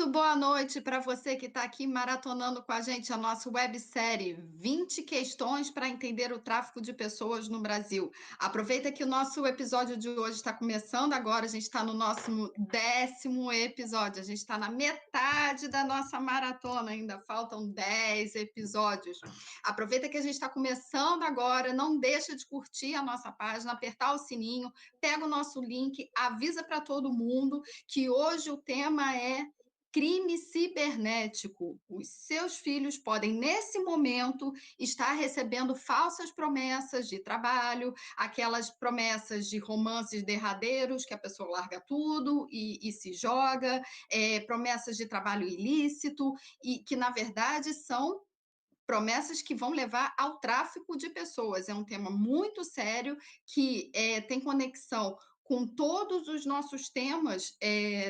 Muito boa noite para você que está aqui maratonando com a gente a nossa websérie 20 questões para entender o tráfico de pessoas no Brasil. Aproveita que o nosso episódio de hoje está começando agora, a gente está no nosso 10º episódio, a gente está na metade da nossa maratona, ainda faltam 10 episódios. Aproveita que a gente está começando agora, não deixa de curtir a nossa página, apertar o sininho, pega o nosso link, avisa para todo mundo que hoje o tema é crime cibernético. Os seus filhos podem, nesse momento, estar recebendo falsas promessas de trabalho, aquelas promessas de romances derradeiros, que a pessoa larga tudo e se joga, promessas de trabalho ilícito, e que, na verdade, são promessas que vão levar ao tráfico de pessoas. É um tema muito sério que tem conexão com todos os nossos temas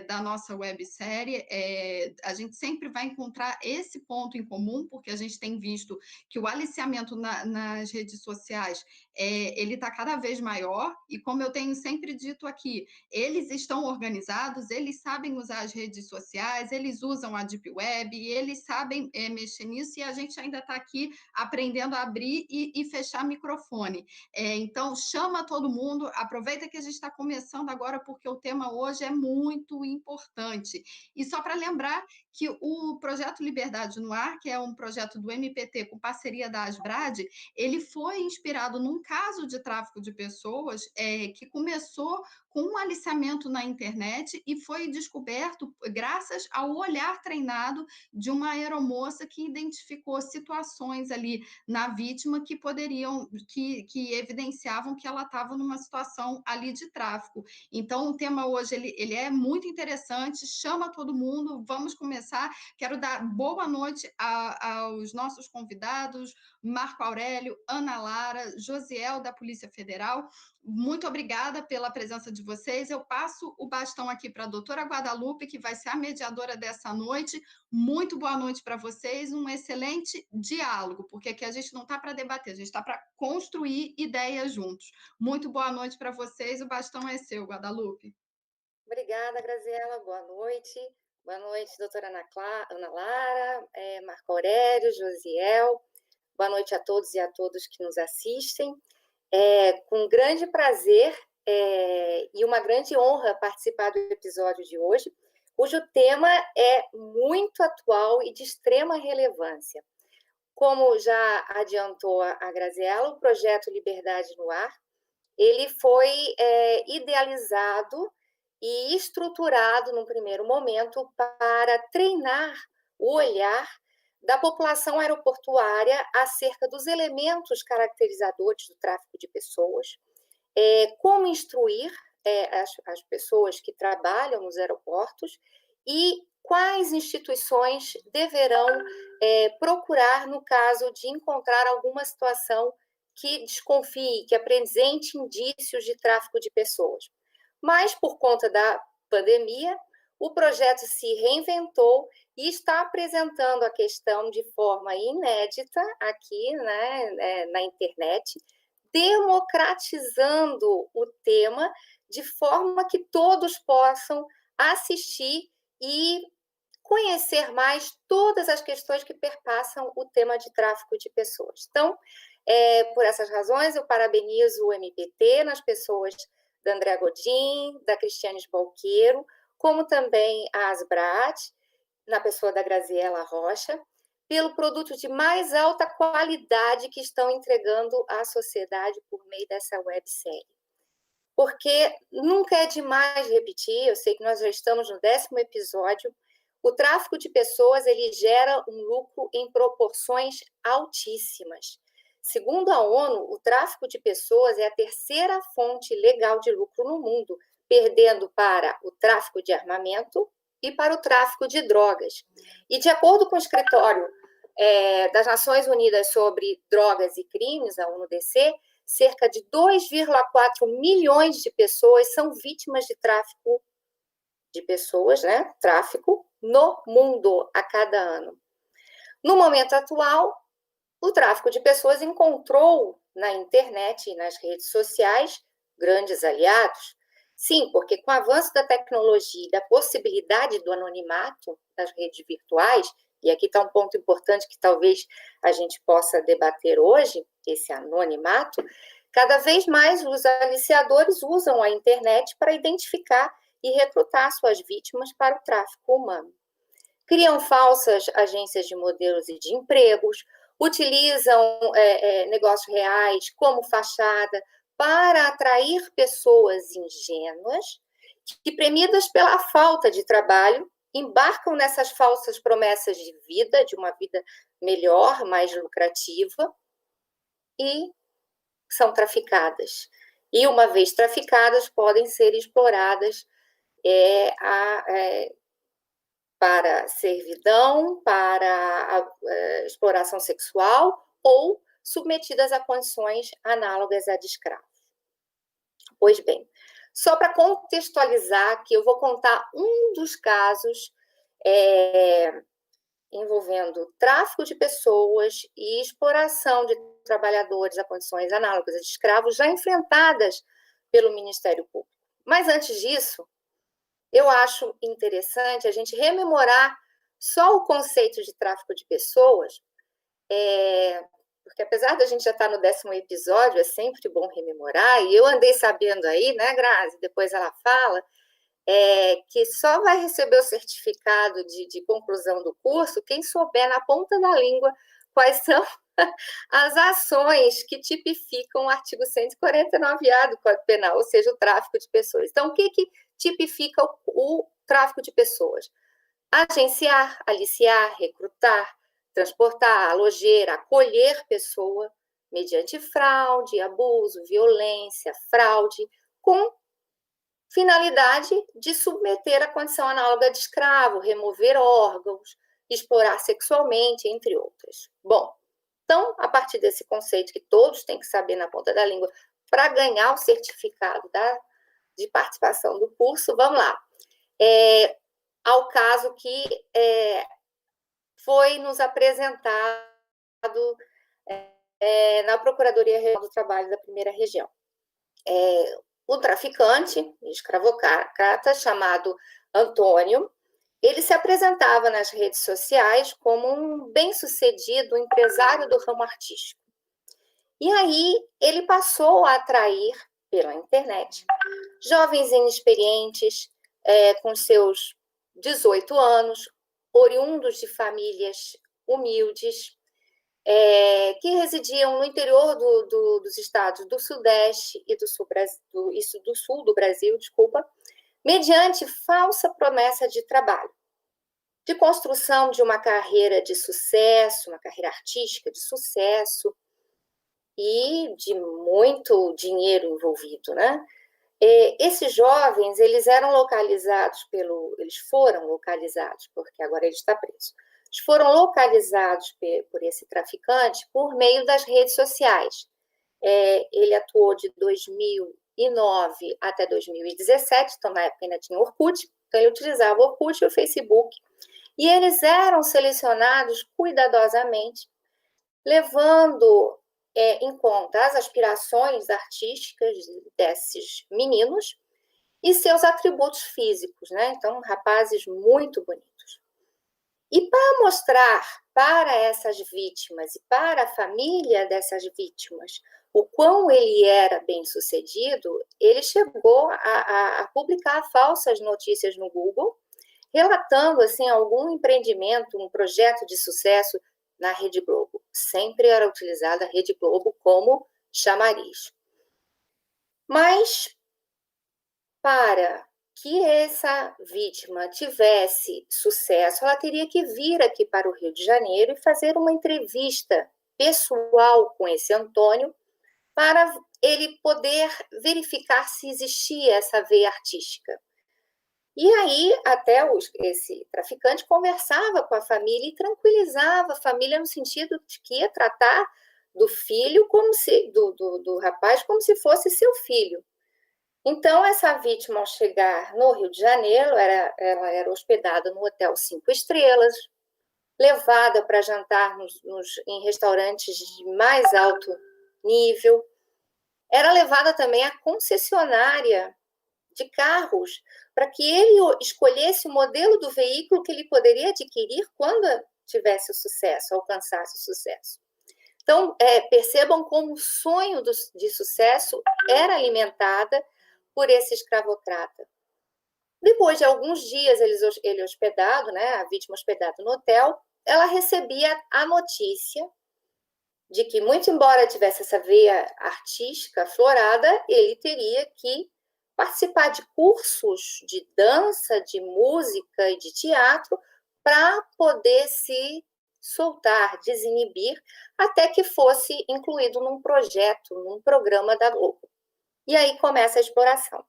da nossa websérie. A gente sempre vai encontrar esse ponto em comum, porque a gente tem visto que o aliciamento nas redes sociais ele está cada vez maior, e como eu tenho sempre dito aqui, eles estão organizados, eles sabem usar as redes sociais, eles usam a Deep Web, eles sabem mexer nisso, e a gente ainda está aqui aprendendo a abrir e fechar microfone. Então, chama todo mundo, aproveita que a gente está começando agora, porque o tema hoje é muito importante. E só para lembrar que o projeto Liberdade no Ar, que é um projeto do MPT com parceria da Asbrad, ele foi inspirado num caso de tráfico de pessoas que começou com um aliciamento na internet e foi descoberto graças ao olhar treinado de uma aeromoça que identificou situações ali na vítima que poderiam, que evidenciavam que ela estava numa situação ali de tráfico. Então, o tema hoje ele é muito interessante, chama todo mundo, vamos começar. Quero dar boa noite aos nossos convidados, Marco Aurélio, Ana Lara, Josiel, da Polícia Federal. Muito obrigada pela presença de vocês. Eu passo o bastão aqui para a doutora Guadalupe, que vai ser a mediadora dessa noite. Muito boa noite para vocês, um excelente diálogo, porque aqui a gente não está para debater, a gente está para construir ideias juntos. Muito boa noite para vocês, o bastão é seu, Guadalupe. Obrigada, Graziela. Boa noite. Boa noite, doutora Ana Lara, Marco Aurélio, Josiel. Boa noite a todos e a todas que nos assistem. Com grande prazer e uma grande honra participar do episódio de hoje, cujo tema é muito atual e de extrema relevância. Como já adiantou a Graziela, o projeto Liberdade no Ar, ele foi idealizado e estruturado, num primeiro momento, para treinar o olhar da população aeroportuária acerca dos elementos caracterizadores do tráfico de pessoas, como instruir as pessoas que trabalham nos aeroportos e quais instituições deverão procurar no caso de encontrar alguma situação que desconfie, que apresente indícios de tráfico de pessoas. Mas, por conta da pandemia, o projeto se reinventou e está apresentando a questão de forma inédita aqui, né, na internet, democratizando o tema de forma que todos possam assistir e conhecer mais todas as questões que perpassam o tema de tráfico de pessoas. Então, por essas razões, eu parabenizo o MPT nas pessoas da André Godin, da Cristiane Balqueiro, como também a Asbrat, na pessoa da Graziela Rocha, pelo produto de mais alta qualidade que estão entregando à sociedade por meio dessa websérie. Porque nunca é demais repetir, eu sei que nós já estamos no 10º episódio, o tráfico de pessoas ele gera um lucro em proporções altíssimas. Segundo a ONU, o tráfico de pessoas é a terceira fonte legal de lucro no mundo, perdendo para o tráfico de armamento e para o tráfico de drogas. E de acordo com o escritório das Nações Unidas sobre Drogas e Crimes, a ONU-DC, cerca de 2,4 milhões de pessoas são vítimas de tráfico de pessoas, né? Tráfico no mundo a cada ano. No momento atual, o tráfico de pessoas encontrou na internet e nas redes sociais grandes aliados. Sim, porque com o avanço da tecnologia e da possibilidade do anonimato das redes virtuais, e aqui está um ponto importante que talvez a gente possa debater hoje, esse anonimato, cada vez mais os aliciadores usam a internet para identificar e recrutar suas vítimas para o tráfico humano. Criam falsas agências de modelos e de empregos, utilizam negócios reais como fachada para atrair pessoas ingênuas que, premidas pela falta de trabalho, embarcam nessas falsas promessas de vida, de uma vida melhor, mais lucrativa, e são traficadas. E, uma vez traficadas, podem ser exploradas para servidão, para exploração sexual ou submetidas a condições análogas à de escravo. Pois bem, só para contextualizar aqui, eu vou contar um dos casos envolvendo tráfico de pessoas e exploração de trabalhadores a condições análogas a de escravos já enfrentadas pelo Ministério Público. Mas antes disso, eu acho interessante a gente rememorar só o conceito de tráfico de pessoas, porque apesar da gente já estar no 10º episódio, é sempre bom rememorar, e eu andei sabendo aí, né, Grazi, depois ela fala, que só vai receber o certificado de conclusão do curso quem souber na ponta da língua quais são as ações que tipificam o artigo 149A do Código Penal, ou seja, o tráfico de pessoas. Então, o que tipifica o tráfico de pessoas? Agenciar, aliciar, recrutar, transportar, alojar, acolher pessoa mediante fraude, abuso, violência, fraude, com finalidade de submeter a condição análoga de escravo, remover órgãos, explorar sexualmente, entre outras. Bom, então, a partir desse conceito que todos têm que saber na ponta da língua para ganhar o certificado de participação do curso, vamos lá. Ao caso que foi nos apresentado na Procuradoria Regional do Trabalho da Primeira Região. O traficante, escravocrata, chamado Antônio, ele se apresentava nas redes sociais como um bem-sucedido empresário do ramo artístico. E aí ele passou a atrair, pela internet, jovens inexperientes, com seus 18 anos, oriundos de famílias humildes, que residiam no interior dos estados do Sudeste e do Sul do Brasil, mediante falsa promessa de trabalho, de construção de uma carreira de sucesso, uma carreira artística de sucesso e de muito dinheiro envolvido, né? Esses jovens, eles foram localizados, porque agora ele está preso. Eles foram localizados por esse traficante por meio das redes sociais. Ele atuou de 2009 até 2017, então na época ainda tinha Orkut, então ele utilizava o Orkut e o Facebook, e eles eram selecionados cuidadosamente, levando em conta as aspirações artísticas desses meninos e seus atributos físicos, né? Então, rapazes muito bonitos. E para mostrar para essas vítimas e para a família dessas vítimas o quão ele era bem-sucedido, ele chegou a publicar falsas notícias no Google, relatando assim algum empreendimento, um projeto de sucesso na Rede Globo. Sempre era utilizada a Rede Globo como chamariz. Mas, para que essa vítima tivesse sucesso, ela teria que vir aqui para o Rio de Janeiro e fazer uma entrevista pessoal com esse Antônio para ele poder verificar se existia essa veia artística. E aí, até esse traficante conversava com a família e tranquilizava a família no sentido de que ia tratar do filho, do rapaz, como se fosse seu filho. Então, essa vítima, ao chegar no Rio de Janeiro, ela era hospedada no Hotel 5 Estrelas, levada para jantar em restaurantes de mais alto nível, era levada também à concessionária de carros para que ele escolhesse o modelo do veículo que ele poderia adquirir quando tivesse o sucesso, alcançasse o sucesso. Então, percebam como o sonho de sucesso era alimentada por esse escravocrata. Depois de alguns dias, ele hospedado, né, a vítima hospedada no hotel, ela recebia a notícia de que, muito embora tivesse essa veia artística aflorada, ele teria que participar de cursos de dança, de música e de teatro para poder se soltar, desinibir, até que fosse incluído num projeto, num programa da Globo. E aí começa a exploração.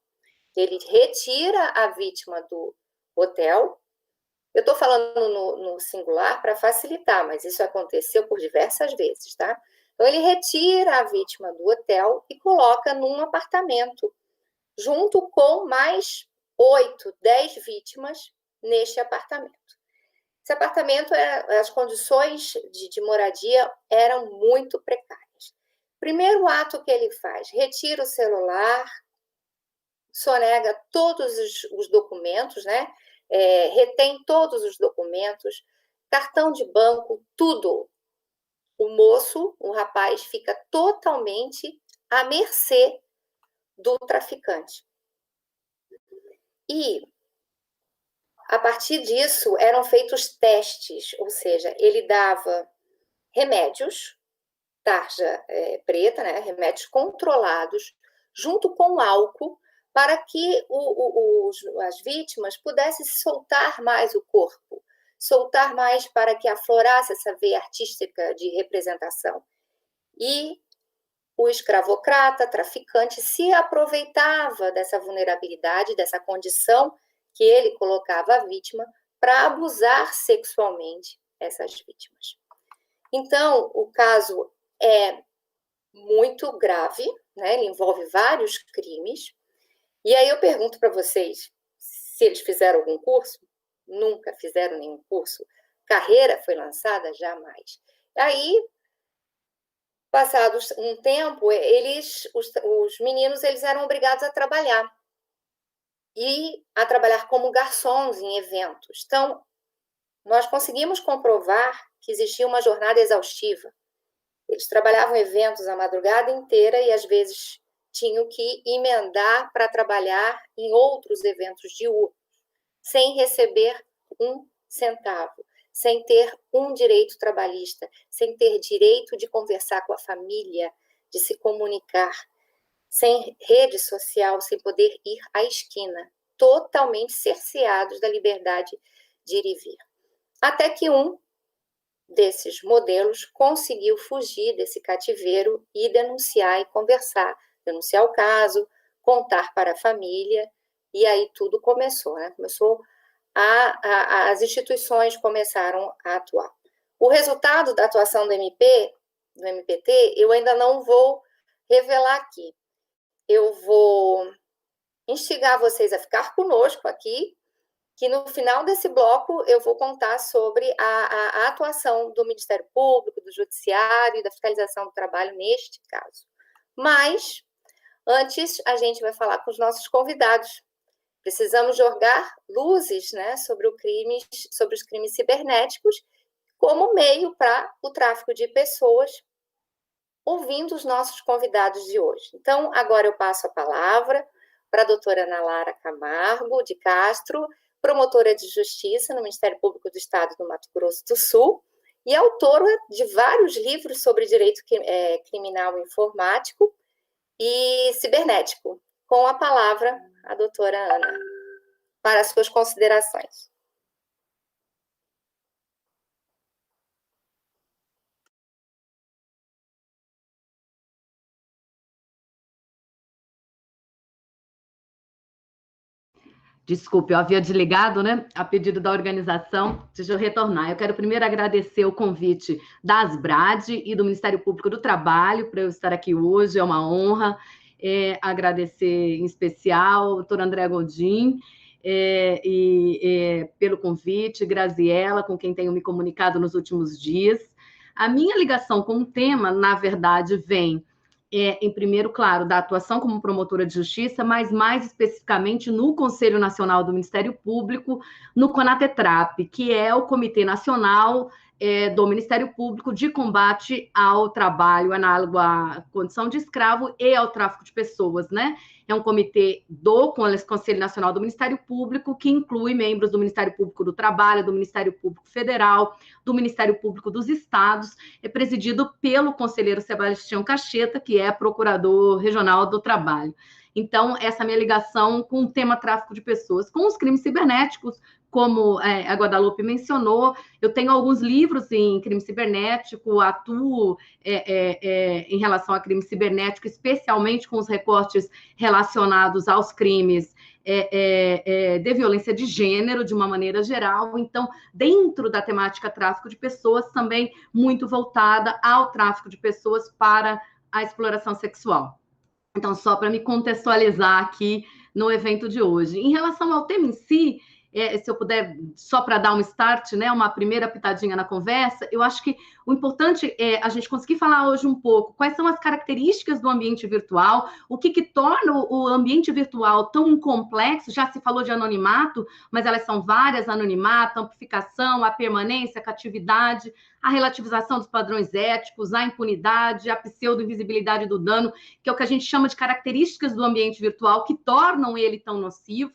Ele retira a vítima do hotel. Eu estou falando no singular para facilitar, mas isso aconteceu por diversas vezes, tá? Então, ele retira a vítima do hotel e coloca num apartamento, junto com mais 8, 10 vítimas neste apartamento. Esse apartamento, as condições de moradia eram muito precárias. Primeiro ato que ele faz, retira o celular, sonega todos os documentos, né? Retém todos os documentos, cartão de banco, tudo. O rapaz, fica totalmente à mercê do traficante. E, a partir disso, eram feitos testes, ou seja, ele dava remédios, tarja preta, né, remédios controlados, junto com álcool, para que as vítimas pudessem soltar mais o corpo, soltar mais para que aflorasse essa veia artística de representação. E o escravocrata, traficante, se aproveitava dessa vulnerabilidade, dessa condição que ele colocava a vítima para abusar sexualmente essas vítimas. Então, o caso é muito grave, né? Ele envolve vários crimes. E aí eu pergunto para vocês, se eles fizeram algum curso? Nunca fizeram nenhum curso. Carreira foi lançada? Jamais. Aí, passado um tempo, os meninos eles eram obrigados a trabalhar. E a trabalhar como garçons em eventos. Então, nós conseguimos comprovar que existia uma jornada exaustiva. Eles trabalhavam eventos a madrugada inteira e, às vezes, tinham que emendar para trabalhar em outros eventos diurnos, sem receber um centavo, sem ter um direito trabalhista, sem ter direito de conversar com a família, de se comunicar, sem rede social, sem poder ir à esquina, totalmente cerceados da liberdade de ir e vir. Até que um desses modelos conseguiu fugir desse cativeiro e denunciar e conversar, denunciar o caso, contar para a família, e aí tudo começou, né? As instituições começaram a atuar. O resultado da atuação do MPT, eu ainda não vou revelar aqui. Eu vou instigar vocês a ficar conosco aqui, que no final desse bloco eu vou contar sobre a atuação do Ministério Público, do Judiciário e da fiscalização do trabalho neste caso. Mas, antes, a gente vai falar com os nossos convidados. Precisamos jogar luzes, né, sobre os crimes cibernéticos como meio para o tráfico de pessoas, ouvindo os nossos convidados de hoje. Então, agora eu passo a palavra para a doutora Ana Lara Camargo de Castro, promotora de justiça no Ministério Público do Estado do Mato Grosso do Sul e autora de vários livros sobre direito criminal informático e cibernético. Com a palavra, a doutora Ana, para as suas considerações. Desculpe, eu havia desligado, né? A pedido da organização. Deixa eu retornar. Eu quero primeiro agradecer o convite da Asbrad e do Ministério Público do Trabalho para eu estar aqui hoje. É uma honra. Agradecer em especial ao doutor André Godin pelo convite, Graziella, com quem tenho me comunicado nos últimos dias. A minha ligação com o tema, na verdade, vem em primeiro, claro, da atuação como promotora de justiça, mas mais especificamente no Conselho Nacional do Ministério Público, no CONATETRAP, que é o Comitê Nacional do Ministério Público de combate ao trabalho análogo à condição de escravo e ao tráfico de pessoas, né? É um comitê do Conselho Nacional do Ministério Público, que inclui membros do Ministério Público do Trabalho, do Ministério Público Federal, do Ministério Público dos Estados, é presidido pelo conselheiro Sebastião Cacheta, que é procurador regional do trabalho. Então, essa minha ligação com o tema tráfico de pessoas, com os crimes cibernéticos, como a Guadalupe mencionou, eu tenho alguns livros em crime cibernético, atuo em relação a crime cibernético, especialmente com os recortes relacionados aos crimes de violência de gênero, de uma maneira geral. Então, dentro da temática tráfico de pessoas, também muito voltada ao tráfico de pessoas para a exploração sexual. Então, só para me contextualizar aqui no evento de hoje. Em relação ao tema em si, se eu puder, só para dar um start, né, uma primeira pitadinha na conversa, eu acho que o importante é a gente conseguir falar hoje um pouco quais são as características do ambiente virtual, o que torna o ambiente virtual tão complexo. Já se falou de anonimato, mas elas são várias: anonimato, amplificação, a permanência, a catividade, a relativização dos padrões éticos, a impunidade, a pseudo-invisibilidade do dano, que é o que a gente chama de características do ambiente virtual que tornam ele tão nocivo.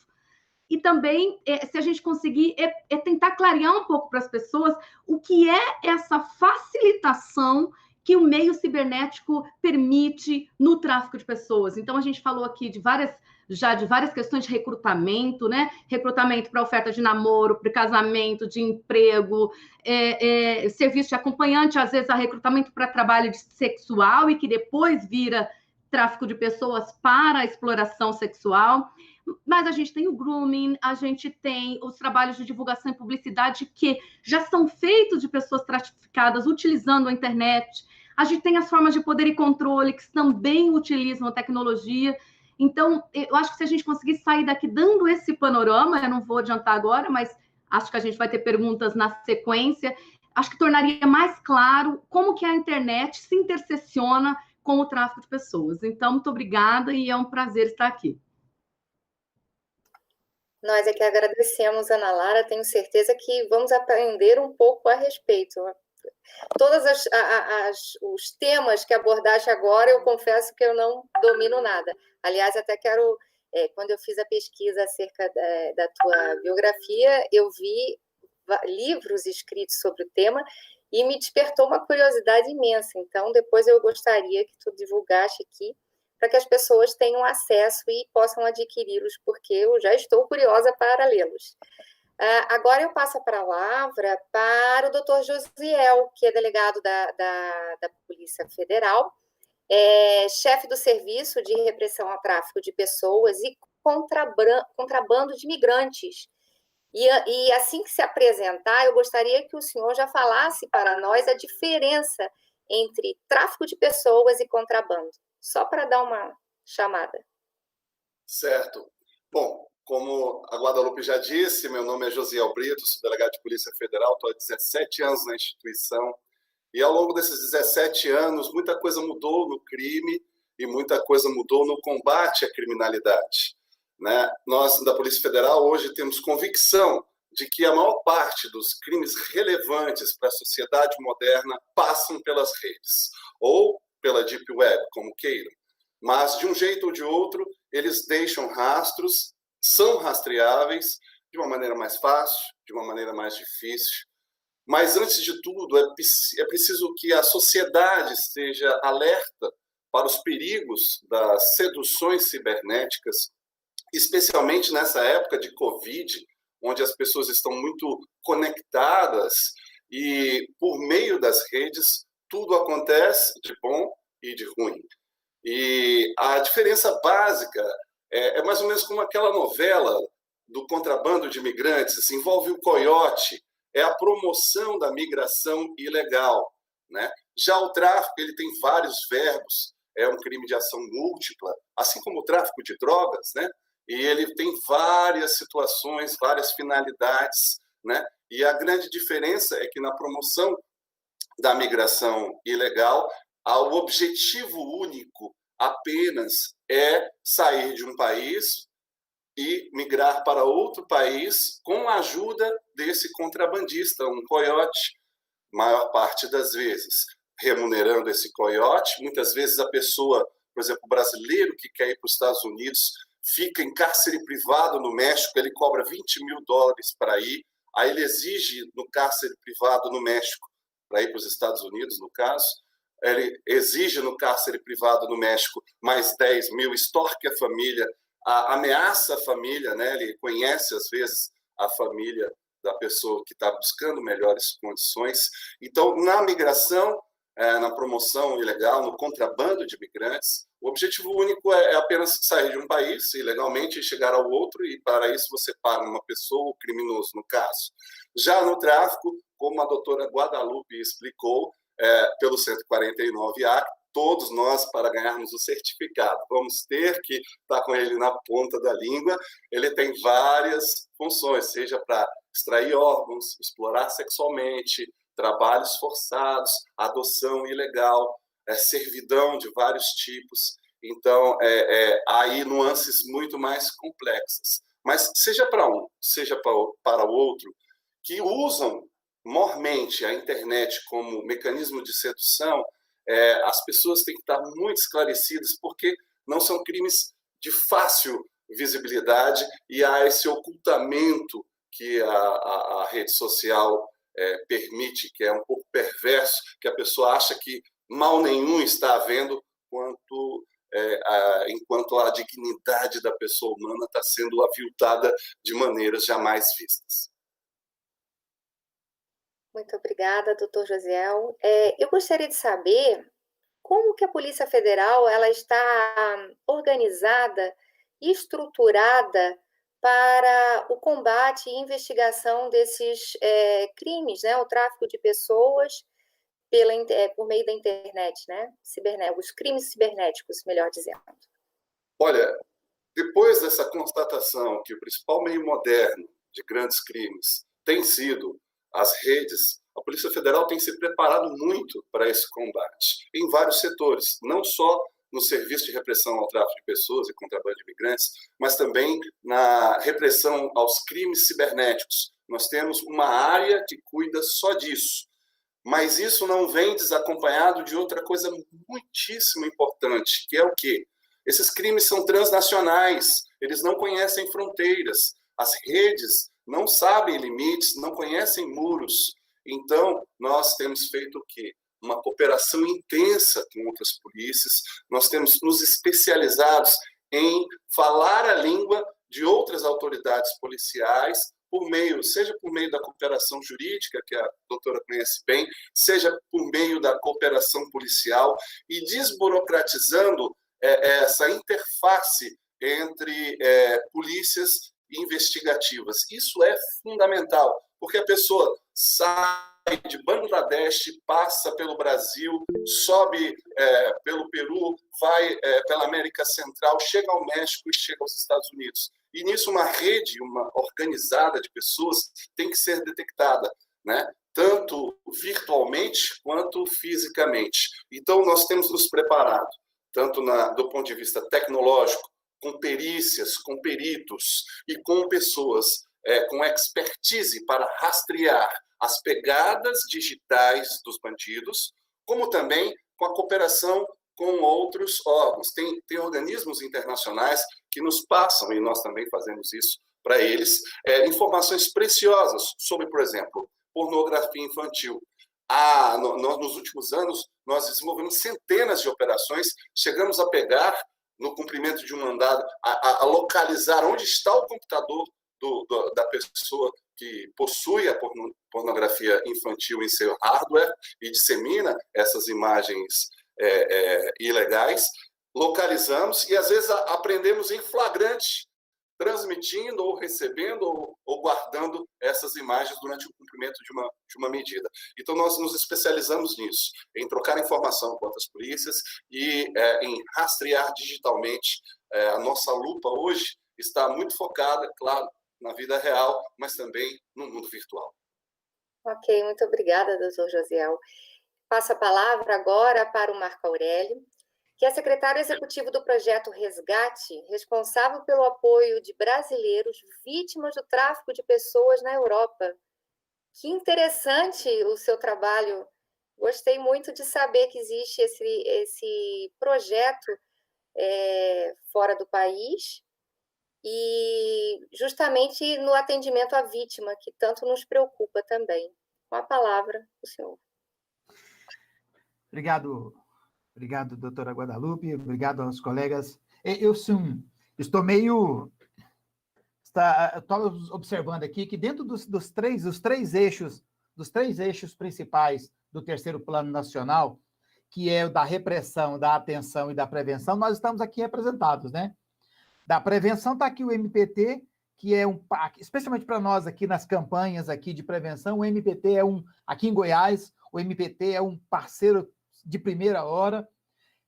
E também, se a gente conseguir, tentar clarear um pouco para as pessoas o que é essa facilitação que o meio cibernético permite no tráfico de pessoas. Então, a gente falou aqui de várias questões de recrutamento, né? Recrutamento para oferta de namoro, para casamento, de emprego, serviço de acompanhante, às vezes a recrutamento para trabalho sexual e que depois vira tráfico de pessoas para a exploração sexual. Mas a gente tem o grooming, a gente tem os trabalhos de divulgação e publicidade que já são feitos de pessoas traficadas utilizando a internet. A gente tem as formas de poder e controle que também utilizam a tecnologia. Então, eu acho que se a gente conseguir sair daqui dando esse panorama, eu não vou adiantar agora, mas acho que a gente vai ter perguntas na sequência, acho que tornaria mais claro como que a internet se intersecciona com o tráfico de pessoas. Então, muito obrigada e é um prazer estar aqui. Nós é que agradecemos, Ana Lara. Tenho certeza que vamos aprender um pouco a respeito. Todos os temas que abordaste agora, eu confesso que eu não domino nada. Aliás, até quero, quando eu fiz a pesquisa acerca da tua biografia, eu vi livros escritos sobre o tema e me despertou uma curiosidade imensa. Então, depois eu gostaria que tu divulgasse aqui, para que as pessoas tenham acesso e possam adquiri-los, porque eu já estou curiosa para lê-los. Agora eu passo a palavra para o Dr. Josiel, que é delegado da Polícia Federal, chefe do Serviço de Repressão ao Tráfico de Pessoas e Contrabando de Migrantes. E assim que se apresentar, eu gostaria que o senhor já falasse para nós a diferença entre tráfico de pessoas e contrabando, só para dar uma chamada. Certo. Bom, como a Guadalupe já disse, meu nome é Josiel Brito, sou delegado de Polícia Federal, estou há 17 anos na instituição, e ao longo desses 17 anos, muita coisa mudou no crime e muita coisa mudou no combate à criminalidade, né? Nós, da Polícia Federal, hoje temos convicção de que a maior parte dos crimes relevantes para a sociedade moderna passam pelas redes, ou pela Deep Web, como queiram. Mas, de um jeito ou de outro, eles deixam rastros, são rastreáveis, de uma maneira mais fácil, de uma maneira mais difícil. Mas, antes de tudo, é preciso que a sociedade esteja alerta para os perigos das seduções cibernéticas, especialmente nessa época de Covid, onde as pessoas estão muito conectadas e, por meio das redes, tudo acontece de bom e de ruim. E a diferença básica é mais ou menos como aquela novela do contrabando de imigrantes, envolve o coiote, é a promoção da migração ilegal, né? Já o tráfico, ele tem vários verbos, é um crime de ação múltipla, assim como o tráfico de drogas, né? E ele tem várias situações, várias finalidades, né? E a grande diferença é que na promoção da migração ilegal, o objetivo único apenas é sair de um país e migrar para outro país com a ajuda desse contrabandista, um coiote, maior parte das vezes, remunerando esse coiote. Muitas vezes a pessoa, por exemplo, o brasileiro que quer ir para os Estados Unidos, fica em cárcere privado no México, ele cobra $20 mil para ir, aí ele exige no cárcere privado no México, para ir para os Estados Unidos, no caso, ele exige no cárcere privado no México mais 10 mil, extorque a família, ameaça a família, né? Ele conhece, às vezes, a família da pessoa que está buscando melhores condições. Então, na migração, na promoção ilegal, no contrabando de imigrantes, o objetivo único é apenas sair de um país ilegalmente e chegar ao outro, e para isso você paga uma pessoa, o criminoso, no caso. Já no tráfico, como a doutora Guadalupe explicou, pelo 149A, todos nós, para ganharmos o certificado, vamos ter que estar com ele na ponta da língua. Ele tem várias funções, seja para extrair órgãos, explorar sexualmente, trabalhos forçados, adoção ilegal, servidão de vários tipos. Então, há aí nuances muito mais complexas. Mas seja para um, seja para o outro, que usam mormente a internet como mecanismo de sedução, as pessoas têm que estar muito esclarecidas, porque não são crimes de fácil visibilidade e há esse ocultamento que a rede social permite, que é um pouco perverso, que a pessoa acha que mal nenhum está havendo, enquanto a dignidade da pessoa humana está sendo aviltada de maneiras jamais vistas. Muito obrigada, doutor Josiel. Eu gostaria de saber como que a Polícia Federal ela está organizada e estruturada para o combate e investigação desses crimes, né? O tráfico de pessoas por meio da internet, né? Os crimes cibernéticos, melhor dizendo. Olha, depois dessa constatação que o principal meio moderno de grandes crimes tem sido as redes, a Polícia Federal tem se preparado muito para esse combate, em vários setores, não só no serviço de repressão ao tráfico de pessoas e contrabando de imigrantes, mas também na repressão aos crimes cibernéticos. Nós temos uma área que cuida só disso, mas isso não vem desacompanhado de outra coisa muitíssimo importante, que é o quê? Esses crimes são transnacionais, eles não conhecem fronteiras, as redes não sabem limites, não conhecem muros. Então, nós temos feito o quê? Uma cooperação intensa com outras polícias, nós temos nos especializados em falar a língua de outras autoridades policiais, seja por meio da cooperação jurídica, que a doutora conhece bem, seja por meio da cooperação policial, e desburocratizando essa interface entre polícias investigativas. Isso é fundamental, porque a pessoa sai de Bangladesh, passa pelo Brasil, sobe pelo Peru, vai pela América Central, chega ao México e chega aos Estados Unidos. E nisso uma rede, uma organizada de pessoas tem que ser detectada, né? Tanto virtualmente quanto fisicamente. Então, nós temos nos preparado, tanto do ponto de vista tecnológico, com perícias, com peritos e com pessoas com expertise para rastrear as pegadas digitais dos bandidos, como também com a cooperação com outros órgãos. Tem organismos internacionais que nos passam, e nós também fazemos isso para eles, informações preciosas sobre, por exemplo, pornografia infantil. Nos últimos anos, nós desenvolvemos centenas de operações, chegamos a pegar, no cumprimento de um mandado, a localizar onde está o computador da pessoa que possui a pornografia infantil em seu hardware e dissemina essas imagens ilegais, localizamos e, às vezes, aprendemos em flagrante, transmitindo ou recebendo ou guardando essas imagens durante o cumprimento de uma medida. Então, nós nos especializamos nisso, em trocar informação com outras polícias e em rastrear digitalmente. A nossa lupa hoje está muito focada, claro, na vida real, mas também no mundo virtual. Ok, muito obrigada, doutor Josiel. passo a palavra agora para o Marco Aurélio, que é secretário executivo do projeto Resgate, responsável pelo apoio de brasileiros vítimas do tráfico de pessoas na Europa. Que interessante o seu trabalho. Gostei muito de saber que existe esse projeto fora do país e justamente no atendimento à vítima, que tanto nos preocupa também. Com a palavra, o senhor. Obrigado, doutora Guadalupe, obrigado aos colegas. Eu sim, estou meio... Estou observando aqui que dentro dos três eixos principais do terceiro plano nacional, que é o da repressão, da atenção e da prevenção, nós estamos aqui representados, né? Da prevenção está aqui o MPT, que é especialmente para nós aqui nas campanhas aqui de prevenção, o MPT aqui em Goiás, o MPT é um parceiro de primeira hora,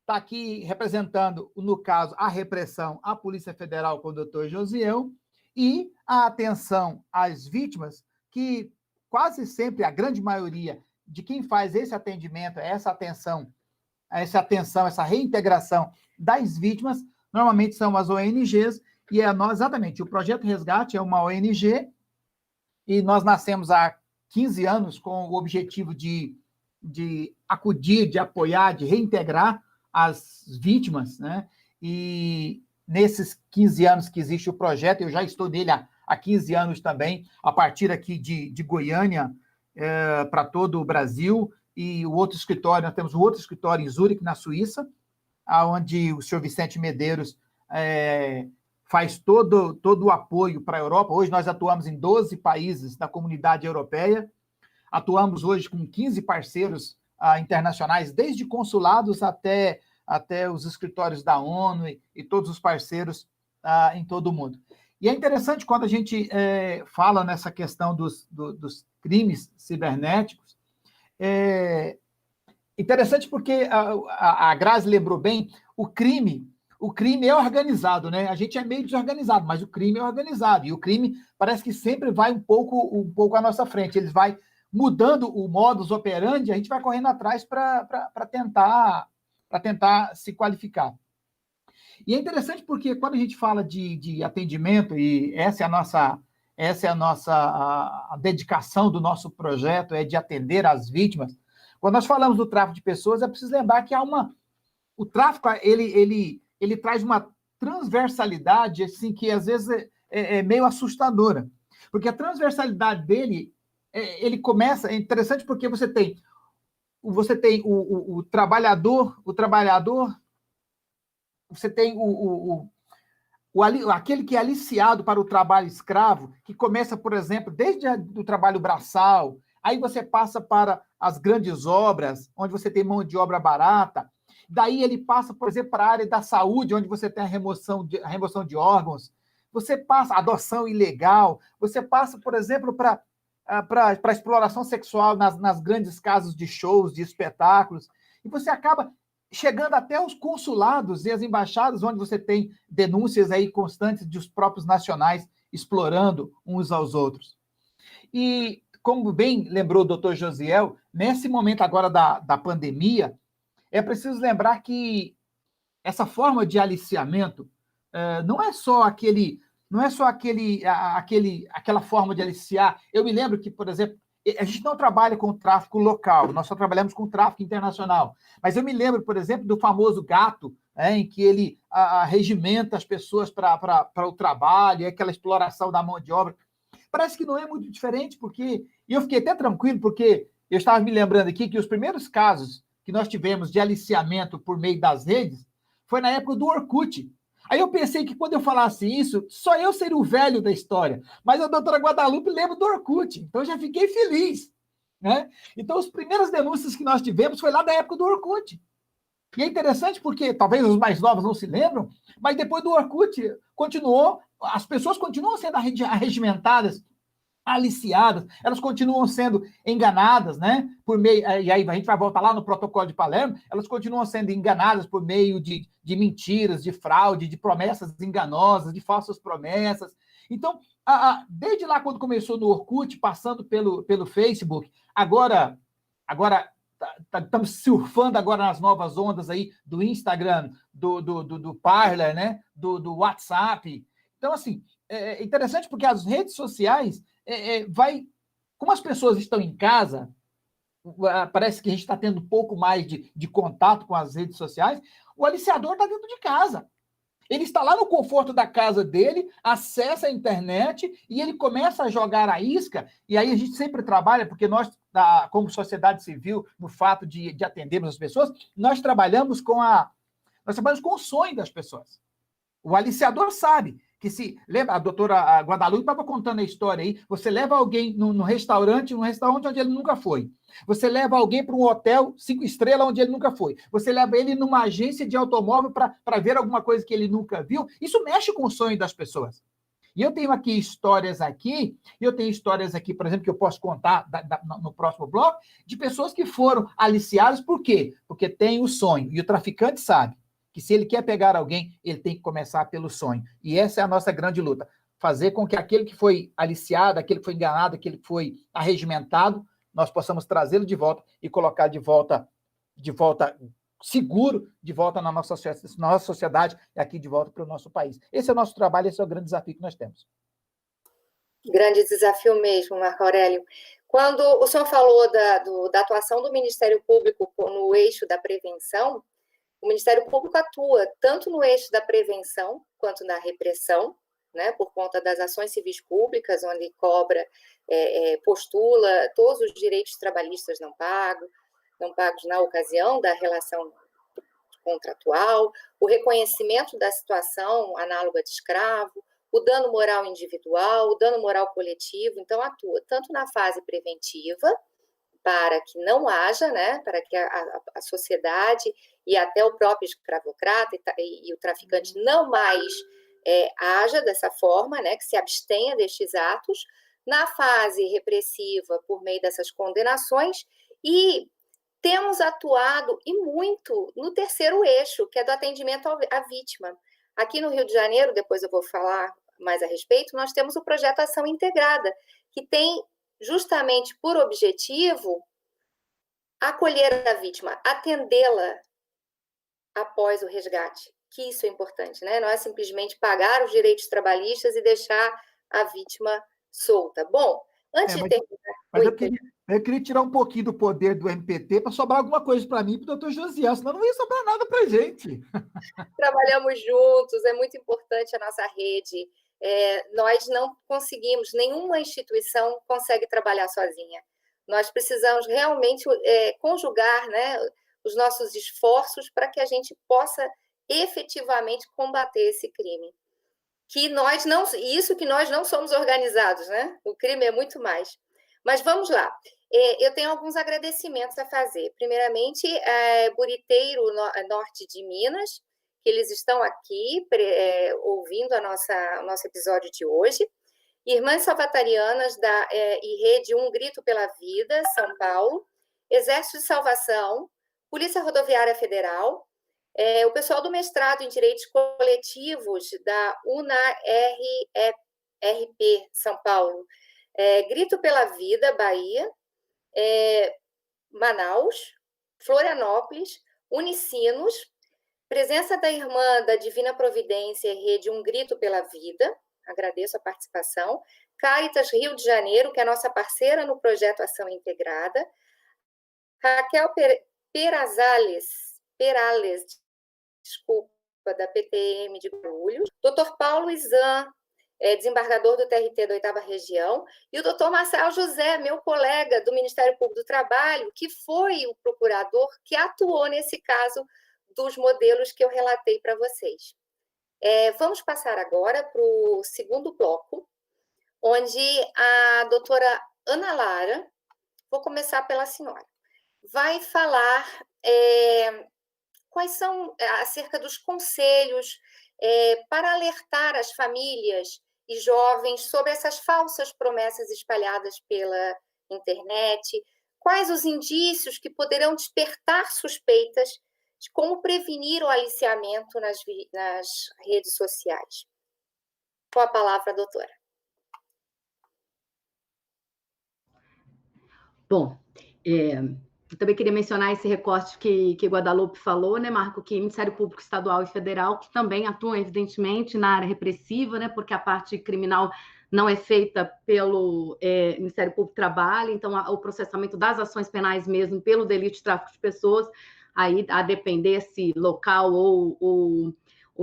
está aqui representando, no caso, a repressão, a Polícia Federal com o doutor Josiel, e a atenção às vítimas, que quase sempre, a grande maioria de quem faz esse atendimento, essa atenção, essa reintegração das vítimas, normalmente são as ONGs, e exatamente, o Projeto Resgate é uma ONG, e nós nascemos há 15 anos com o objetivo de acudir, de apoiar, de reintegrar as vítimas, né? E nesses 15 anos que existe o projeto, eu já estou nele há 15 anos também, a partir aqui de Goiânia, para todo o Brasil, e o outro escritório, nós temos um outro escritório em Zurique, na Suíça, onde o senhor Vicente Medeiros faz todo o apoio para a Europa. Hoje nós atuamos em 12 países da comunidade europeia, atuamos hoje com 15 parceiros internacionais, desde consulados até os escritórios da ONU e todos os parceiros em todo o mundo. E é interessante quando a gente fala nessa questão dos crimes cibernéticos, interessante porque a Grazi lembrou bem, o crime é organizado, né? A gente é meio desorganizado, mas o crime é organizado, e o crime parece que sempre vai um pouco à nossa frente, ele vai mudando o modus operandi, a gente vai correndo atrás para tentar se qualificar. E é interessante porque quando a gente fala de atendimento, e essa é a nossa dedicação do nosso projeto, é de atender as vítimas. Quando nós falamos do tráfico de pessoas, é preciso lembrar que o tráfico, ele traz uma transversalidade, assim, que às vezes é meio assustadora, porque a transversalidade dele, ele começa, é interessante porque você tem o trabalhador, você tem aquele que é aliciado para o trabalho escravo, que começa, por exemplo, desde o trabalho braçal, aí você passa para as grandes obras, onde você tem mão de obra barata, daí ele passa, por exemplo, para a área da saúde, onde você tem a remoção de órgãos, você passa a adoção ilegal, você passa, por exemplo, para a exploração sexual nas grandes casas de shows, de espetáculos, e você acaba chegando até os consulados e as embaixadas, onde você tem denúncias aí constantes dos próprios nacionais explorando uns aos outros. E, como bem lembrou o doutor Josiel, nesse momento agora da pandemia, é preciso lembrar que essa forma de aliciamento não é só aquela forma de aliciar. Eu me lembro que, por exemplo, a gente não trabalha com tráfico local, nós só trabalhamos com tráfico internacional. Mas eu me lembro, por exemplo, do famoso gato, em que ele regimenta as pessoas para o trabalho, aquela exploração da mão de obra. Parece que não é muito diferente, e eu fiquei até tranquilo, porque eu estava me lembrando aqui que os primeiros casos que nós tivemos de aliciamento por meio das redes foi na época do Orkut. Aí eu pensei que quando eu falasse isso, só eu seria o velho da história. Mas a doutora Guadalupe lembra do Orkut, então eu já fiquei feliz, né? Então, as primeiras denúncias que nós tivemos foi lá da época do Orkut. E é interessante porque, talvez os mais novos não se lembram, mas depois do Orkut, as pessoas continuam sendo arregimentadas, aliciadas, elas continuam sendo enganadas, né? E aí a gente vai voltar lá no protocolo de Palermo, elas continuam sendo enganadas por meio de mentiras, de fraude, de promessas enganosas, de falsas promessas. Então, desde lá quando começou no Orkut, passando pelo Facebook, agora estamos surfando agora nas novas ondas aí do Instagram, do Parler, né? do WhatsApp. Então, assim, é interessante porque as redes sociais como as pessoas estão em casa, parece que a gente está tendo um pouco mais de contato com as redes sociais, o aliciador está dentro de casa. Ele está lá no conforto da casa dele, acessa a internet e ele começa a jogar a isca. E aí a gente sempre trabalha, porque nós, como sociedade civil, no fato de atendermos as pessoas, nós trabalhamos com o sonho das pessoas. O aliciador sabe que lembra, a doutora Guadalupe estava contando a história aí, você leva alguém num restaurante onde ele nunca foi. Você leva alguém para um hotel 5 estrelas onde ele nunca foi. Você leva ele numa agência de automóvel para ver alguma coisa que ele nunca viu. Isso mexe com o sonho das pessoas. E eu tenho histórias aqui, por exemplo, que eu posso contar no próximo bloco, de pessoas que foram aliciadas. Por quê? Porque tem o sonho. E o traficante sabe que se ele quer pegar alguém, ele tem que começar pelo sonho. E essa é a nossa grande luta. Fazer com que aquele que foi aliciado, aquele que foi enganado, aquele que foi arregimentado, nós possamos trazê-lo de volta e colocar de volta seguro, de volta na nossa sociedade e aqui de volta para o nosso país. Esse é o nosso trabalho, esse é o grande desafio que nós temos. Grande desafio mesmo, Marco Aurélio. Quando o senhor falou da atuação do Ministério Público no eixo da prevenção, o Ministério Público atua tanto no eixo da prevenção quanto na repressão, né, por conta das ações civis públicas, onde cobra, postula todos os direitos trabalhistas não pagos na ocasião da relação contratual, o reconhecimento da situação análoga de escravo, o dano moral individual, o dano moral coletivo. Então, atua tanto na fase preventiva, para que não haja, né, para que a sociedade e até o próprio escravocrata e o traficante não mais haja dessa forma, né, que se abstenha destes atos, na fase repressiva por meio dessas condenações, e temos atuado e muito no terceiro eixo, que é do atendimento à vítima. Aqui no Rio de Janeiro, depois eu vou falar mais a respeito, nós temos o projeto Ação Integrada, que tem justamente por objetivo acolher a vítima, atendê-la após o resgate, que isso é importante, né? Não é simplesmente pagar os direitos trabalhistas e deixar a vítima solta. Bom, antes de terminar... Mas eu queria tirar um pouquinho do poder do MPT para sobrar alguma coisa para mim e para o doutor Josiel, senão não ia sobrar nada para a gente. Trabalhamos juntos, é muito importante a nossa rede. Nós não conseguimos, nenhuma instituição consegue trabalhar sozinha. Nós precisamos realmente conjugar, né, os nossos esforços para que a gente possa efetivamente combater esse crime. Isso que nós não somos organizados, né? O crime é muito mais. Mas vamos lá. Eu tenho alguns agradecimentos a fazer. Primeiramente, Buriteiro Norte de Minas, que eles estão aqui ouvindo o nosso episódio de hoje. Irmãs Salvatarianas e Rede Um Grito pela Vida, São Paulo. Exército de Salvação, Polícia Rodoviária Federal, o pessoal do mestrado em Direitos Coletivos da UNARP, São Paulo. Grito pela Vida, Bahia, Manaus, Florianópolis, Unicinos, presença da Irmã da Divina Providência e Rede Um Grito pela Vida, agradeço a participação, Caritas Rio de Janeiro, que é a nossa parceira no projeto Ação Integrada, Raquel Perales, da PTM de Guarulhos, Dr. Paulo Izan, desembargador do TRT da 8ª Região, e o Dr. Marcelo José, meu colega do Ministério Público do Trabalho, que foi o procurador que atuou nesse caso dos modelos que eu relatei para vocês. Vamos passar agora para o segundo bloco, onde a doutora Ana Lara, vou começar pela senhora, vai falar quais são acerca dos conselhos para alertar as famílias e jovens sobre essas falsas promessas espalhadas pela internet, quais os indícios que poderão despertar suspeitas de como prevenir o aliciamento nas redes sociais. Com a palavra, doutora. Bom, Eu também queria mencionar esse recorte que Guadalupe falou, né, Marco, que Ministério Público Estadual e Federal, que também atuam, evidentemente, na área repressiva, né, porque a parte criminal não é feita pelo Ministério Público do Trabalho, então o processamento das ações penais mesmo pelo delito de tráfico de pessoas, aí a depender se local ou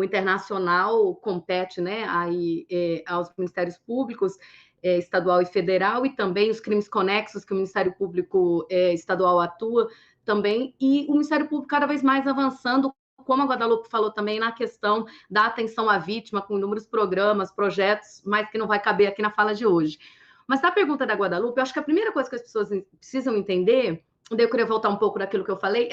internacional, compete, né, aí, aos Ministérios Públicos, estadual e federal, e também os crimes conexos que o Ministério Público estadual atua também, e o Ministério Público cada vez mais avançando, como a Guadalupe falou também, na questão da atenção à vítima, com inúmeros programas, projetos, mas que não vai caber aqui na fala de hoje. Mas na pergunta da Guadalupe, eu acho que a primeira coisa que as pessoas precisam entender, daí eu queria voltar um pouco daquilo que eu falei,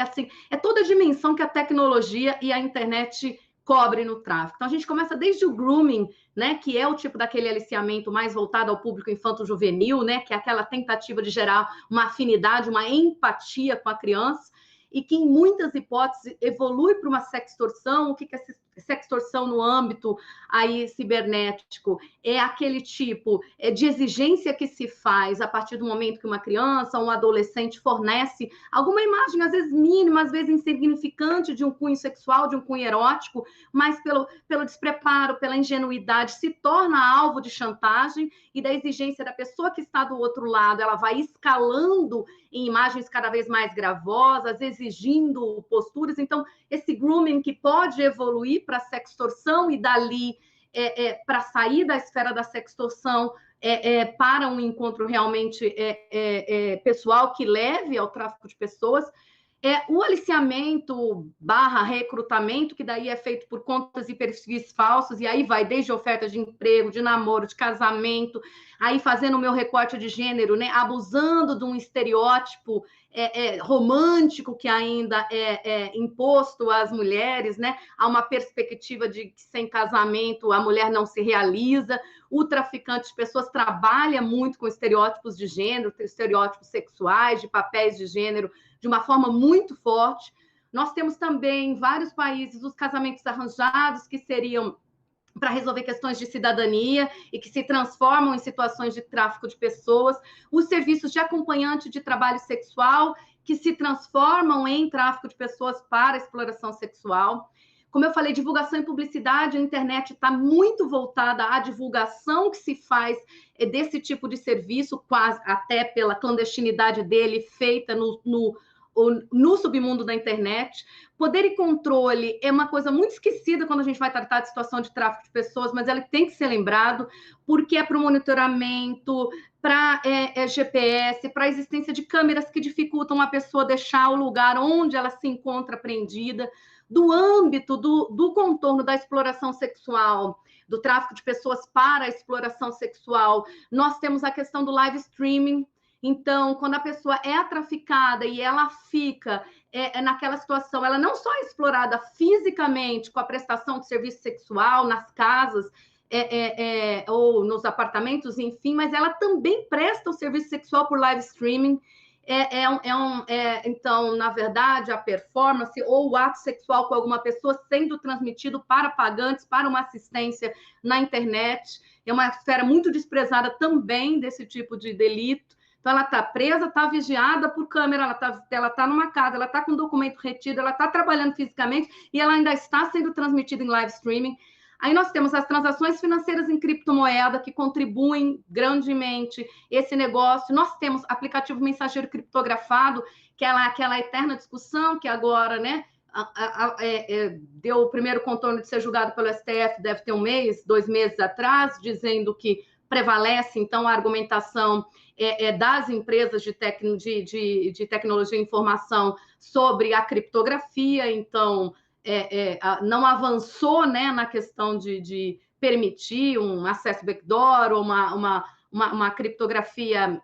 é toda a dimensão que a tecnologia e a internet cobre no tráfico. Então, a gente começa desde o grooming, né, que é o tipo daquele aliciamento mais voltado ao público infanto-juvenil, né, que é aquela tentativa de gerar uma afinidade, uma empatia com a criança, e que, em muitas hipóteses, evolui para uma sextorção. O que é sextorção no âmbito aí cibernético? É aquele tipo de exigência que se faz a partir do momento que uma criança, um adolescente fornece alguma imagem, às vezes mínima, às vezes insignificante, de um cunho sexual, de um cunho erótico, mas pelo despreparo, pela ingenuidade, se torna alvo de chantagem e da exigência da pessoa que está do outro lado. Ela vai escalando em imagens cada vez mais gravosas, exigindo posturas. Então, esse grooming que pode evoluir para a sextorção e dali para sair da esfera da sextorção para um encontro realmente pessoal que leve ao tráfico de pessoas. O aliciamento / recrutamento, que daí é feito por contas e perfis falsos, e aí vai desde oferta de emprego, de namoro, de casamento, aí fazendo o meu recorte de gênero, né, abusando de um estereótipo romântico que ainda é imposto às mulheres, né, há uma perspectiva de que sem casamento a mulher não se realiza. O traficante de pessoas trabalha muito com estereótipos de gênero, estereótipos sexuais, de papéis de gênero, de uma forma muito forte. Nós temos também, em vários países, os casamentos arranjados, que seriam para resolver questões de cidadania e que se transformam em situações de tráfico de pessoas. Os serviços de acompanhante de trabalho sexual, que se transformam em tráfico de pessoas para exploração sexual. Como eu falei, divulgação e publicidade, a internet está muito voltada à divulgação que se faz desse tipo de serviço, quase até pela clandestinidade dele, feita no submundo da internet. Poder e controle é uma coisa muito esquecida quando a gente vai tratar de situação de tráfico de pessoas, mas ele tem que ser lembrado, porque é para o monitoramento, para GPS, para a existência de câmeras que dificultam a pessoa deixar o lugar onde ela se encontra apreendida, do âmbito do contorno da exploração sexual, do tráfico de pessoas para a exploração sexual. Nós temos a questão do live streaming. Então, quando a pessoa é traficada e ela fica naquela situação, ela não só é explorada fisicamente com a prestação de serviço sexual nas casas ou nos apartamentos, enfim, mas ela também presta o serviço sexual por live streaming. Então, na verdade, a performance ou o ato sexual com alguma pessoa sendo transmitido para pagantes, para uma assistência na internet. É uma esfera muito desprezada também desse tipo de delito. Então, ela está presa, está vigiada por câmera, ela tá numa casa, ela está com documento retido, ela está trabalhando fisicamente e ela ainda está sendo transmitida em live streaming. Aí nós temos as transações financeiras em criptomoeda, que contribuem grandemente esse negócio. Nós temos aplicativo mensageiro criptografado, que é aquela eterna discussão que agora, né, deu o primeiro contorno de ser julgado pelo STF, deve ter 1 mês, 2 meses atrás, dizendo que prevalece, então, a argumentação das empresas de tecnologia e informação sobre a criptografia. Então, não avançou, né, na questão de permitir um acesso backdoor ou uma criptografia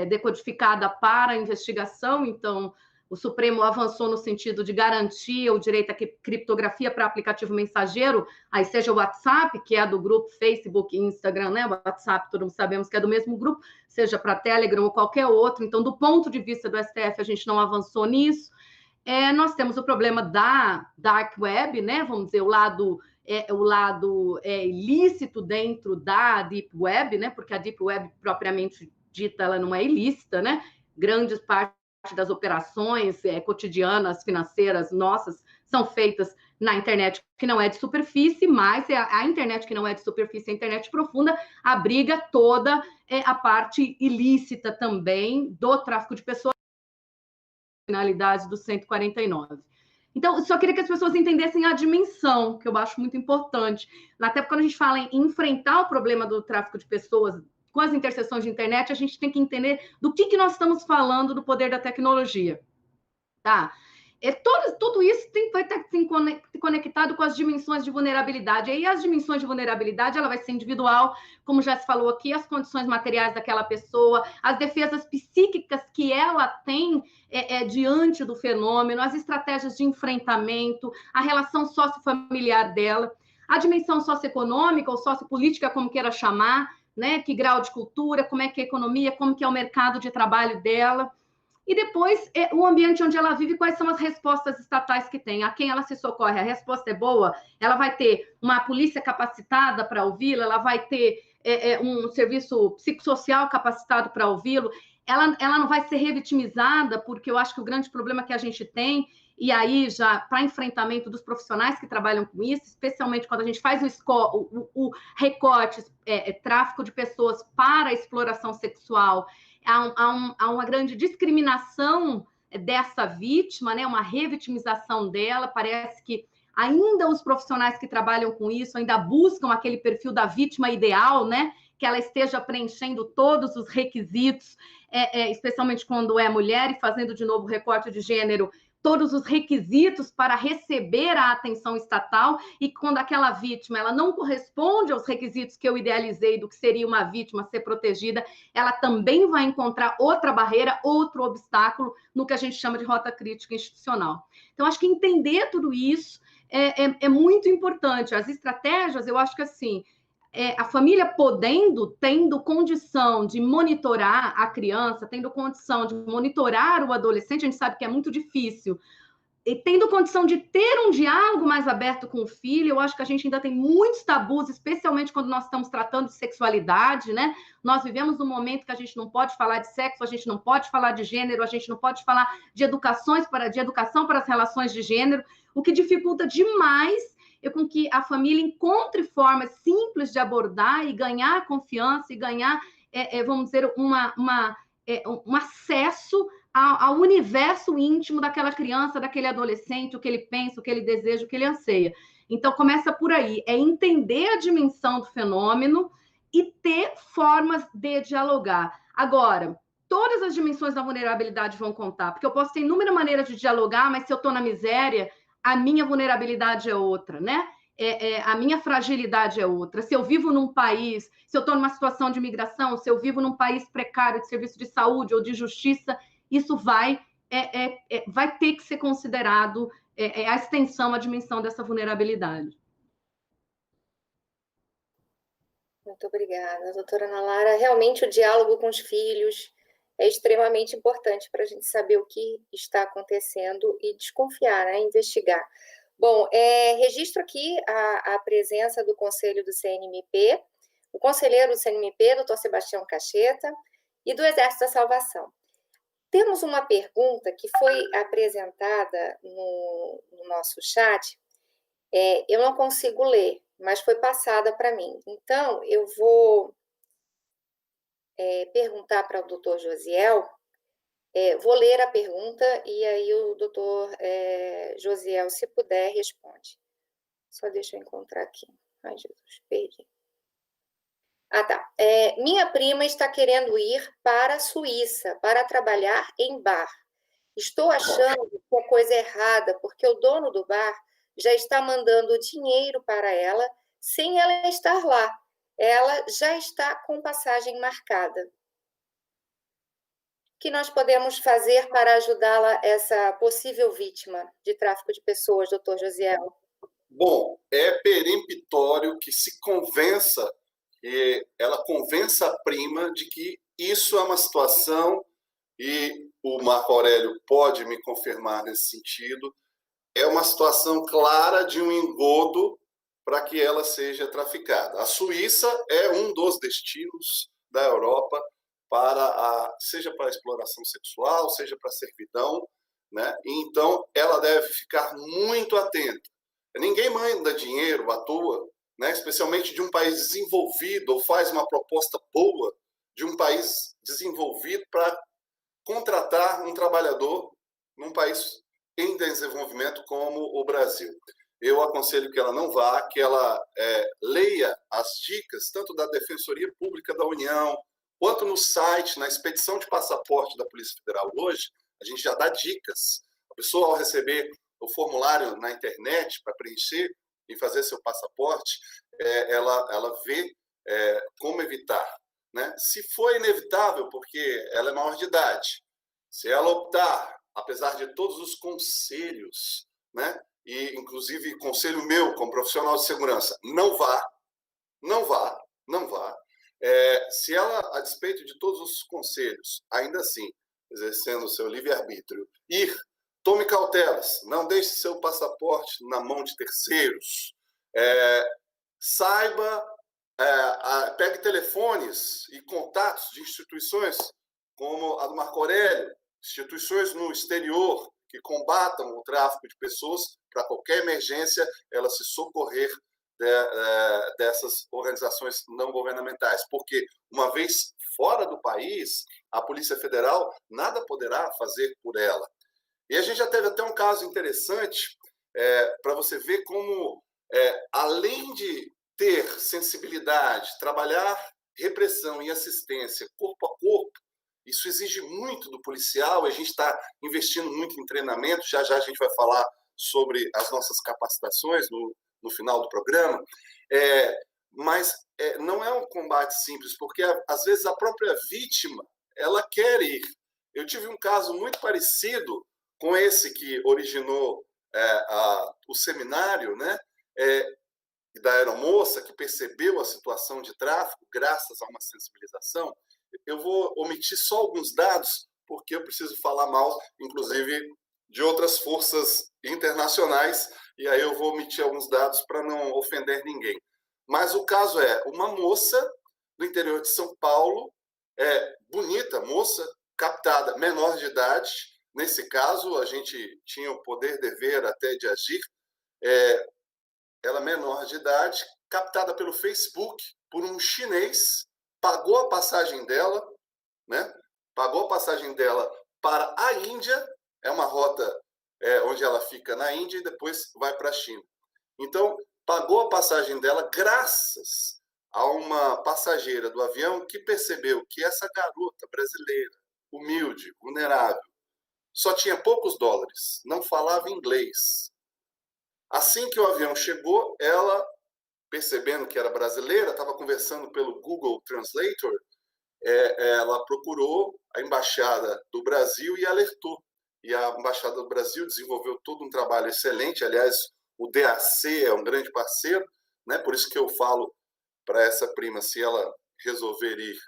decodificada para a investigação. Então, o Supremo avançou no sentido de garantir o direito à criptografia para aplicativo mensageiro, aí seja o WhatsApp, que é do grupo Facebook e Instagram, né? O WhatsApp, todos sabemos que é do mesmo grupo, seja para Telegram ou qualquer outro. Então, do ponto de vista do STF, a gente não avançou nisso. Nós temos o problema da Dark Web, né? Vamos dizer, o lado ilícito dentro da Deep Web, né? Porque a Deep Web, propriamente dita, ela não é ilícita, né? Grandes partes das operações cotidianas, financeiras nossas, são feitas na internet que não é de superfície, mas a internet que não é de superfície, a internet profunda, abriga toda a parte ilícita também do tráfico de pessoas, finalidades do 149. Então, eu só queria que as pessoas entendessem a dimensão, que eu acho muito importante. Até quando a gente fala em enfrentar o problema do tráfico de pessoas com as interseções de internet, a gente tem que entender do que nós estamos falando do poder da tecnologia. Tá? Tudo isso vai estar conectado com as dimensões de vulnerabilidade. E aí as dimensões de vulnerabilidade, ela vai ser individual, como já se falou aqui, as condições materiais daquela pessoa, as defesas psíquicas que ela tem diante do fenômeno, as estratégias de enfrentamento, a relação sociofamiliar dela, a dimensão socioeconômica ou sociopolítica, como queira chamar, né? Que grau de cultura, como é que é a economia, como que é o mercado de trabalho dela. E depois, o ambiente onde ela vive, quais são as respostas estatais que tem, a quem ela se socorre. A resposta é boa, ela vai ter uma polícia capacitada para ouvi-la, ela vai ter um serviço psicossocial capacitado para ouvi-lo, ela não vai ser revitimizada, porque eu acho que o grande problema que a gente tem, e aí já para enfrentamento dos profissionais que trabalham com isso, especialmente quando a gente faz o recorte, tráfico de pessoas para exploração sexual, há uma grande discriminação dessa vítima, né? Uma revitimização dela. Parece que ainda os profissionais que trabalham com isso ainda buscam aquele perfil da vítima ideal, né? Que ela esteja preenchendo todos os requisitos, especialmente quando é mulher, e fazendo de novo recorte de gênero, todos os requisitos para receber a atenção estatal, e quando aquela vítima ela não corresponde aos requisitos que eu idealizei do que seria uma vítima ser protegida, ela também vai encontrar outra barreira, outro obstáculo no que a gente chama de rota crítica institucional. Então, acho que entender tudo isso é muito importante. As estratégias, eu acho que assim, a família tendo condição de monitorar a criança, tendo condição de monitorar o adolescente, a gente sabe que é muito difícil, e tendo condição de ter um diálogo mais aberto com o filho, eu acho que a gente ainda tem muitos tabus, especialmente quando nós estamos tratando de sexualidade, né? Nós vivemos num momento que a gente não pode falar de sexo, a gente não pode falar de gênero, a gente não pode falar de educação para as relações de gênero, o que dificulta demais com que a família encontre formas simples de abordar e ganhar confiança e ganhar, vamos dizer, um acesso ao universo íntimo daquela criança, daquele adolescente, o que ele pensa, o que ele deseja, o que ele anseia. Então, começa por aí, entender a dimensão do fenômeno e ter formas de dialogar. Agora, todas as dimensões da vulnerabilidade vão contar, porque eu posso ter inúmeras maneiras de dialogar, mas se eu estou na miséria, a minha vulnerabilidade é outra, né? A minha fragilidade é outra. Se eu vivo num país, se eu estou numa situação de imigração, se eu vivo num país precário de serviço de saúde ou de justiça, isso vai ter que ser considerado a extensão, a dimensão dessa vulnerabilidade. Muito obrigada, doutora Ana Lara. Realmente o diálogo com os filhos é extremamente importante para a gente saber o que está acontecendo e desconfiar, né? Investigar. Bom, registro aqui a presença do conselho do CNMP, o conselheiro do CNMP, doutor Sebastião Cacheta, e do Exército da Salvação. Temos uma pergunta que foi apresentada no nosso chat, eu não consigo ler, mas foi passada para mim. Então, eu vou perguntar para o doutor Josiel, vou ler a pergunta e aí o doutor Josiel, se puder, responde. Só deixa eu encontrar aqui. Ai, Jesus, perdi. Ah, tá. Minha prima está querendo ir para a Suíça para trabalhar em bar. Estou achando que é coisa errada, porque o dono do bar já está mandando dinheiro para ela sem ela estar lá. Ela já está com passagem marcada. O que nós podemos fazer para ajudá-la, essa possível vítima de tráfico de pessoas, doutor Josiel? Bom, é peremptório que se convença, ela convença a prima de que isso é uma situação, e o Marco Aurélio pode me confirmar nesse sentido, é uma situação clara de um engodo para que ela seja traficada. A Suíça é um dos destinos da Europa seja para exploração sexual, seja para servidão, né? E então ela deve ficar muito atenta. Ninguém manda dinheiro à toa, né? Especialmente de um país desenvolvido, ou faz uma proposta boa de um país desenvolvido para contratar um trabalhador num país em desenvolvimento como o Brasil. Eu aconselho que ela não vá, que ela leia as dicas, tanto da Defensoria Pública da União, quanto no site, na expedição de passaporte da Polícia Federal hoje, a gente já dá dicas. A pessoa, ao receber o formulário na internet para preencher e fazer seu passaporte, ela vê como evitar, né? Se for inevitável, porque ela é maior de idade, se ela optar, apesar de todos os conselhos, né? E inclusive conselho meu como profissional de segurança, não vá. Se ela, a despeito de todos os conselhos, ainda assim, exercendo o seu livre-arbítrio, tome cautelas, não deixe seu passaporte na mão de terceiros, pegue telefones e contatos de instituições como a do Marco Aurélio, instituições no exterior que combatam o tráfico de pessoas, para qualquer emergência, ela se socorrer dessas organizações não governamentais, porque uma vez fora do país, a Polícia Federal nada poderá fazer por ela. E a gente já teve até um caso interessante para você ver como, além de ter sensibilidade, trabalhar repressão e assistência corpo a corpo, isso exige muito do policial, a gente está investindo muito em treinamento, já a gente vai falar sobre as nossas capacitações no final do programa, mas não é um combate simples, porque às vezes a própria vítima, ela quer ir. Eu tive um caso muito parecido com esse que originou o seminário, né? Da aeromoça, que percebeu a situação de tráfico graças a uma sensibilização. Eu vou omitir só alguns dados, porque eu preciso falar mal, inclusive, de outras forças internacionais, e aí eu vou omitir alguns dados para não ofender ninguém. Mas o caso é uma moça do interior de São Paulo, bonita moça, captada, menor de idade. Nesse caso, a gente tinha o poder, dever até de agir. Ela menor de idade, captada pelo Facebook por um chinês, pagou a passagem dela, né? Pagou a passagem dela para a Índia, é uma rota onde ela fica na Índia e depois vai para a China. Então, pagou a passagem dela graças a uma passageira do avião que percebeu que essa garota brasileira, humilde, vulnerável, só tinha poucos dólares, não falava inglês. Assim que o avião chegou, ela, percebendo que era brasileira, estava conversando pelo Google Translator, ela procurou a Embaixada do Brasil e alertou. E a Embaixada do Brasil desenvolveu todo um trabalho excelente. Aliás, o DAC é um grande parceiro, né? Por isso que eu falo para essa prima, se ela resolver ir,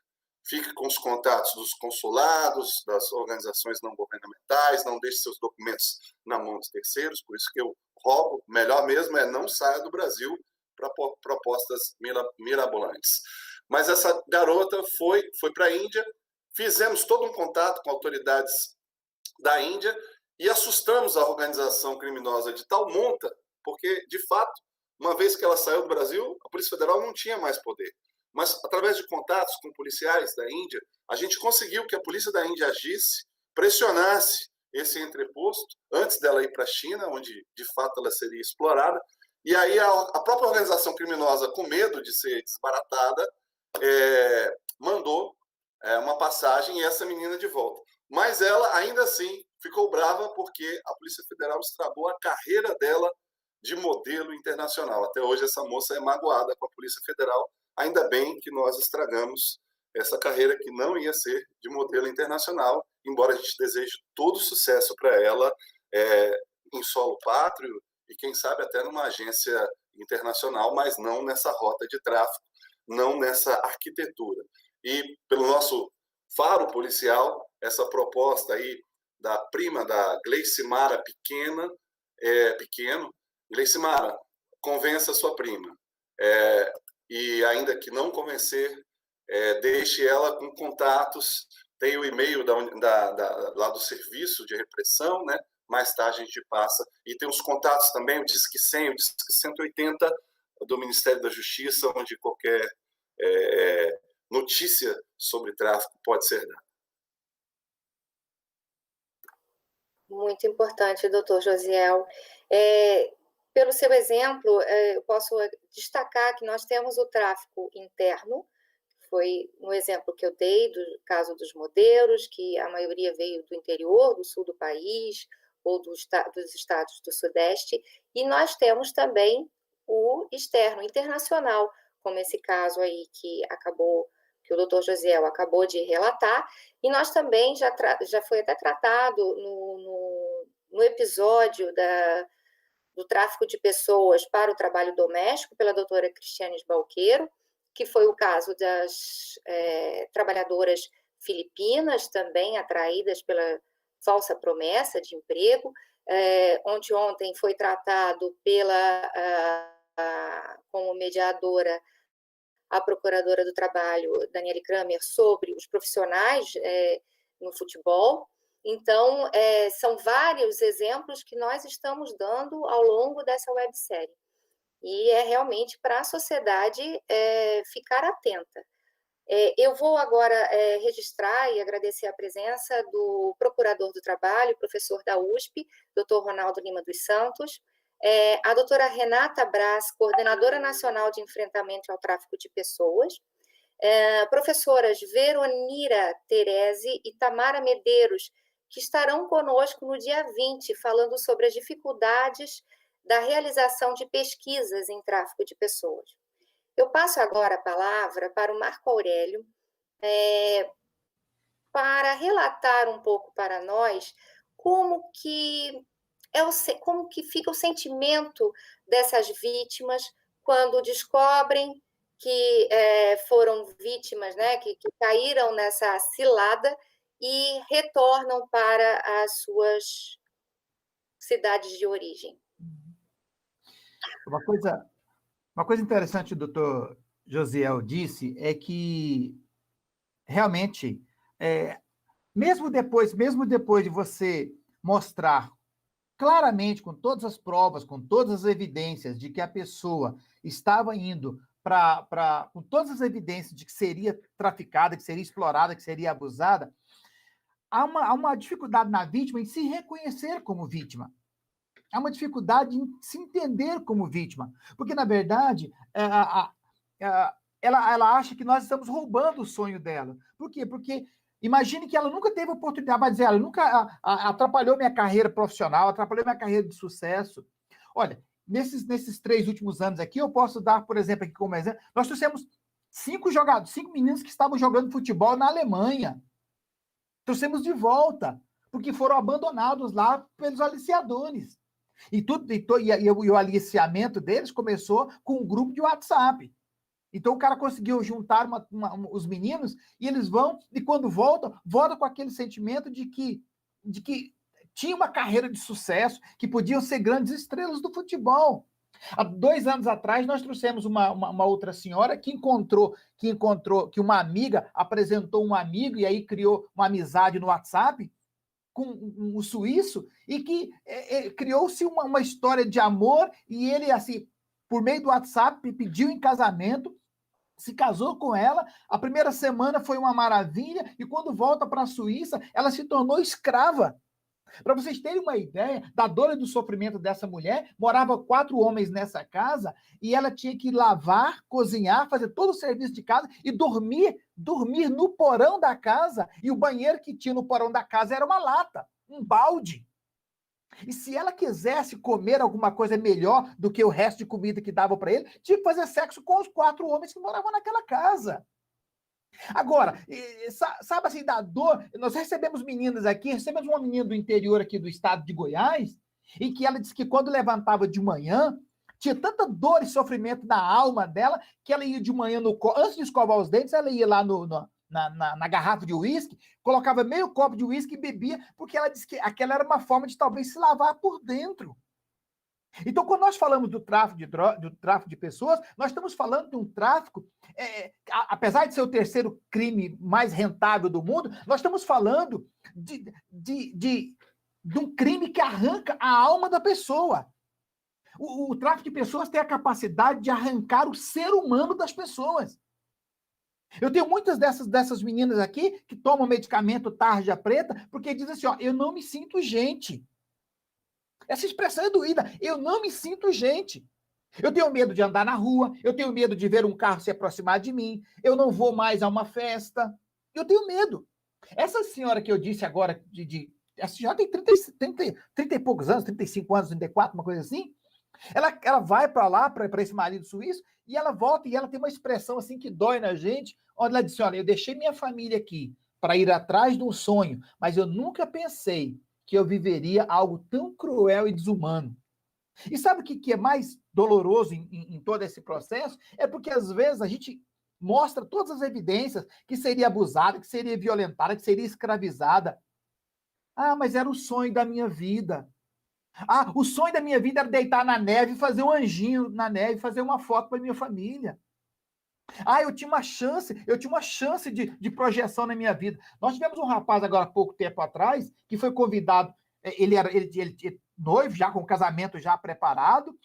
fique com os contatos dos consulados, das organizações não governamentais, não deixe seus documentos na mão de terceiros. Por isso que eu rogo, melhor mesmo não saia do Brasil para propostas mirabolantes. Mas essa garota foi para a Índia, fizemos todo um contato com autoridades da Índia e assustamos a organização criminosa de tal monta, porque, de fato, uma vez que ela saiu do Brasil, a Polícia Federal não tinha mais poder. Mas, através de contatos com policiais da Índia, a gente conseguiu que a Polícia da Índia agisse, pressionasse esse entreposto, antes dela ir para a China, onde, de fato, ela seria explorada. E aí a própria organização criminosa, com medo de ser desbaratada, mandou uma passagem e essa menina de volta. Mas ela, ainda assim, ficou brava porque a Polícia Federal estragou a carreira dela de modelo internacional. Até hoje, essa moça é magoada com a Polícia Federal. Ainda bem que nós estragamos essa carreira que não ia ser de modelo internacional, embora a gente deseje todo sucesso para ela em solo pátrio e, quem sabe, até numa agência internacional, mas não nessa rota de tráfico, não nessa arquitetura. E, pelo nosso faro policial, essa proposta aí da prima da Gleicimara Pequeno, Gleicimara, convença sua prima. E ainda que não convencer, deixe ela com contatos, tem o e-mail lá do Serviço de Repressão, né? Mais tarde a gente passa, e tem os contatos também, o Disque 100, o Disque 180 do Ministério da Justiça, onde qualquer notícia sobre tráfico pode ser dada. Muito importante, doutor Josiel. Pelo seu exemplo, eu posso destacar que nós temos o tráfico interno, foi no exemplo que eu dei do caso dos modeiros, que a maioria veio do interior, do sul do país, ou dos estados do Sudeste, e nós temos também o externo, internacional, como esse caso aí que o doutor Josiel acabou de relatar, e nós também já foi até tratado no episódio do tráfico de pessoas para o trabalho doméstico pela doutora Cristiane Balqueiro, que foi o caso das trabalhadoras filipinas, também atraídas pela falsa promessa de emprego, onde ontem foi tratado como mediadora a procuradora do trabalho, Daniele Kramer, sobre os profissionais no futebol. Então, são vários exemplos que nós estamos dando ao longo dessa websérie. E é realmente para a sociedade ficar atenta. Eu vou agora registrar e agradecer a presença do procurador do trabalho, professor da USP, doutor Ronaldo Lima dos Santos, a doutora Renata Braz, coordenadora nacional de enfrentamento ao tráfico de pessoas, professoras Veronira Terezi e Tamara Medeiros, que estarão conosco no dia 20, falando sobre as dificuldades da realização de pesquisas em tráfico de pessoas. Eu passo agora a palavra para o Marco Aurélio, para relatar um pouco para nós como que fica o sentimento dessas vítimas quando descobrem que foram vítimas, né, que caíram nessa cilada e retornam para as suas cidades de origem. Uma coisa interessante que o doutor Josiel disse é que, realmente, mesmo depois de você mostrar claramente, com todas as provas, com todas as evidências de que a pessoa estava indo com todas as evidências de que seria traficada, que seria explorada, que seria abusada, há uma dificuldade na vítima em se reconhecer como vítima. Há uma dificuldade em se entender como vítima. Porque, na verdade, ela acha que nós estamos roubando o sonho dela. Por quê? Porque imagine que ela nunca teve oportunidade, vai dizer, ela nunca atrapalhou minha carreira profissional, atrapalhou minha carreira de sucesso. Olha, nesses 3 últimos anos aqui, eu posso dar, por exemplo, aqui como exemplo, nós trouxemos 5 meninos que estavam jogando futebol na Alemanha. Trouxemos de volta, porque foram abandonados lá pelos aliciadores. E o aliciamento deles começou com um grupo de WhatsApp. Então o cara conseguiu juntar os meninos e eles vão, e quando voltam com aquele sentimento de que tinha uma carreira de sucesso, que podiam ser grandes estrelas do futebol. Há 2 anos atrás, nós trouxemos uma outra senhora que uma amiga apresentou um amigo e aí criou uma amizade no WhatsApp com um suíço e que criou-se uma história de amor e ele, assim, por meio do WhatsApp, pediu em casamento, se casou com ela, a primeira semana foi uma maravilha e quando volta para a Suíça, ela se tornou escrava. Para vocês terem uma ideia da dor e do sofrimento dessa mulher, morava 4 homens nessa casa e ela tinha que lavar, cozinhar, fazer todo o serviço de casa e dormir no porão da casa, e o banheiro que tinha no porão da casa era uma lata, um balde. E se ela quisesse comer alguma coisa melhor do que o resto de comida que dava para ele, tinha que fazer sexo com os 4 homens que moravam naquela casa. Agora, sabe assim, da dor, nós recebemos uma menina do interior aqui do estado de Goiás, e que ela disse que quando levantava de manhã, tinha tanta dor e sofrimento na alma dela, que ela ia de manhã, antes de escovar os dentes, ela ia lá na garrafa de uísque, colocava meio copo de uísque e bebia, porque ela disse que aquela era uma forma de talvez se lavar por dentro. Então, quando nós falamos do tráfico de pessoas, nós estamos falando de um tráfico, apesar de ser o terceiro crime mais rentável do mundo, nós estamos falando de um crime que arranca a alma da pessoa. O tráfico de pessoas tem a capacidade de arrancar o ser humano das pessoas. Eu tenho muitas dessas meninas aqui que tomam medicamento tarja preta porque dizem assim, ó, eu não me sinto gente. Essa expressão é doída. Eu não me sinto gente. Eu tenho medo de andar na rua, eu tenho medo de ver um carro se aproximar de mim, eu não vou mais a uma festa. Eu tenho medo. Essa senhora que eu disse agora, essa senhora tem 30 e poucos anos, 35 anos, 34, uma coisa assim. Ela vai para lá, para esse marido suíço, e ela volta e ela tem uma expressão assim que dói na gente, onde ela disse, olha, eu deixei minha família aqui para ir atrás de um sonho, mas eu nunca pensei que eu viveria algo tão cruel e desumano. E sabe o que é mais doloroso em todo esse processo? É porque, às vezes, a gente mostra todas as evidências que seria abusada, que seria violentada, que seria escravizada. Ah, mas era o sonho da minha vida. Ah, o sonho da minha vida era deitar na neve, fazer um anjinho na neve, fazer uma foto para minha família. Ah, eu tinha uma chance de projeção na minha vida. Nós tivemos um rapaz agora há pouco tempo atrás que foi convidado, ele noivo, já com o casamento já preparado,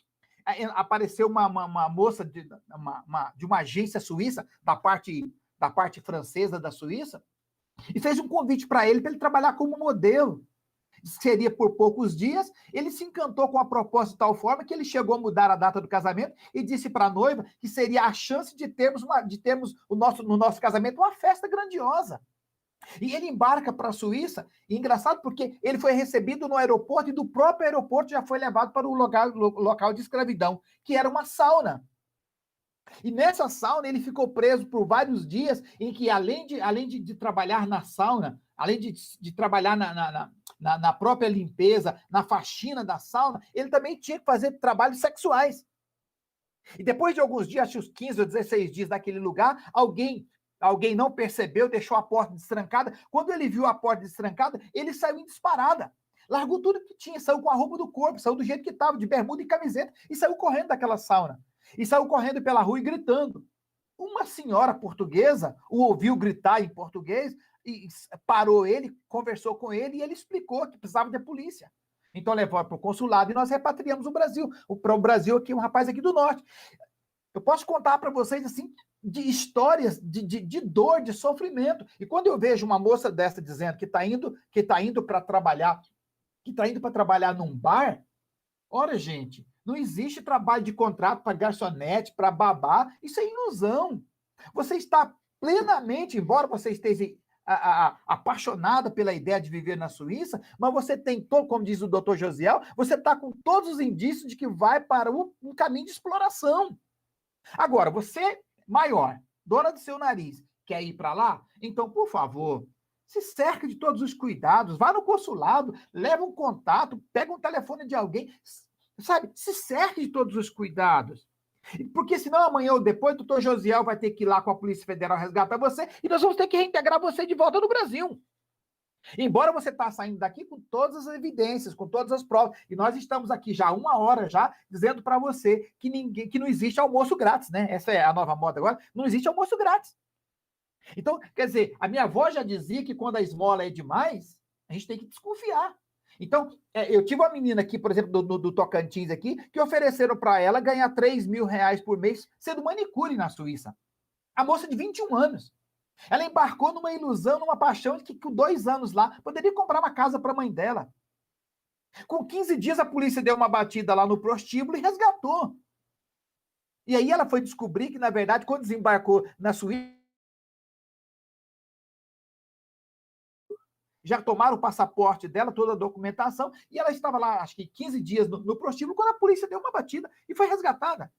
apareceu uma moça de uma agência suíça, da parte francesa da Suíça, e fez um convite para ele trabalhar como modelo. Seria por poucos dias, ele se encantou com a proposta de tal forma que ele chegou a mudar a data do casamento e disse para a noiva que seria a chance de termos no nosso casamento uma festa grandiosa. E ele embarca para a Suíça, e engraçado porque ele foi recebido no aeroporto e do próprio aeroporto já foi levado para o local de escravidão, que era uma sauna. E nessa sauna ele ficou preso por vários dias, em que além de trabalhar na sauna, além de trabalhar na própria limpeza, na faxina da sauna, ele também tinha que fazer trabalhos sexuais. E depois de alguns dias, acho que uns 15 ou 16 dias naquele lugar, alguém não percebeu, deixou a porta destrancada. Quando ele viu a porta destrancada, ele saiu em disparada. Largou tudo que tinha, saiu com a roupa do corpo, saiu do jeito que estava, de bermuda e camiseta, e saiu correndo daquela sauna. E saiu correndo pela rua e gritando. Uma senhora portuguesa o ouviu gritar em português, e parou ele, conversou com ele, e ele explicou que precisava de polícia. Então levou para o consulado e nós repatriamos o Brasil. Para o Brasil aqui, um rapaz aqui do norte. Eu posso contar para vocês, assim, de histórias de dor, de sofrimento. E quando eu vejo uma moça dessa dizendo que está indo para trabalhar, num bar, ora, gente, não existe trabalho de contrato para garçonete, para babá, isso é ilusão. Você está plenamente, embora você esteja apaixonada pela ideia de viver na Suíça, mas você tem, como diz o doutor Josiel, você está com todos os indícios de que vai para um caminho de exploração. Agora, você, maior, dona do seu nariz, quer ir para lá? Então, por favor, se cerque de todos os cuidados, vá no consulado, leva um contato, pega um telefone de alguém, sabe? Se cerque de todos os cuidados. Porque senão amanhã ou depois o doutor Josiel vai ter que ir lá com a Polícia Federal resgatar você e nós vamos ter que reintegrar você de volta no Brasil. Embora você está saindo daqui com todas as evidências, com todas as provas, e nós estamos aqui já 1 hora já dizendo para você que não existe almoço grátis, né? Essa é a nova moda agora, não existe almoço grátis. Então, quer dizer, a minha avó já dizia que quando a esmola é demais, a gente tem que desconfiar. Então, eu tive uma menina aqui, por exemplo, do Tocantins aqui, que ofereceram para ela ganhar 3 mil reais por mês sendo manicure na Suíça. A moça de 21 anos. Ela embarcou numa ilusão, numa paixão de que com 2 anos lá poderia comprar uma casa para a mãe dela. Com 15 dias, a polícia deu uma batida lá no prostíbulo e resgatou. E aí ela foi descobrir que, na verdade, quando desembarcou na Suíça, já tomaram o passaporte dela, toda a documentação, e ela estava lá, acho que 15 dias no prostíbulo, quando a polícia deu uma batida e foi resgatada.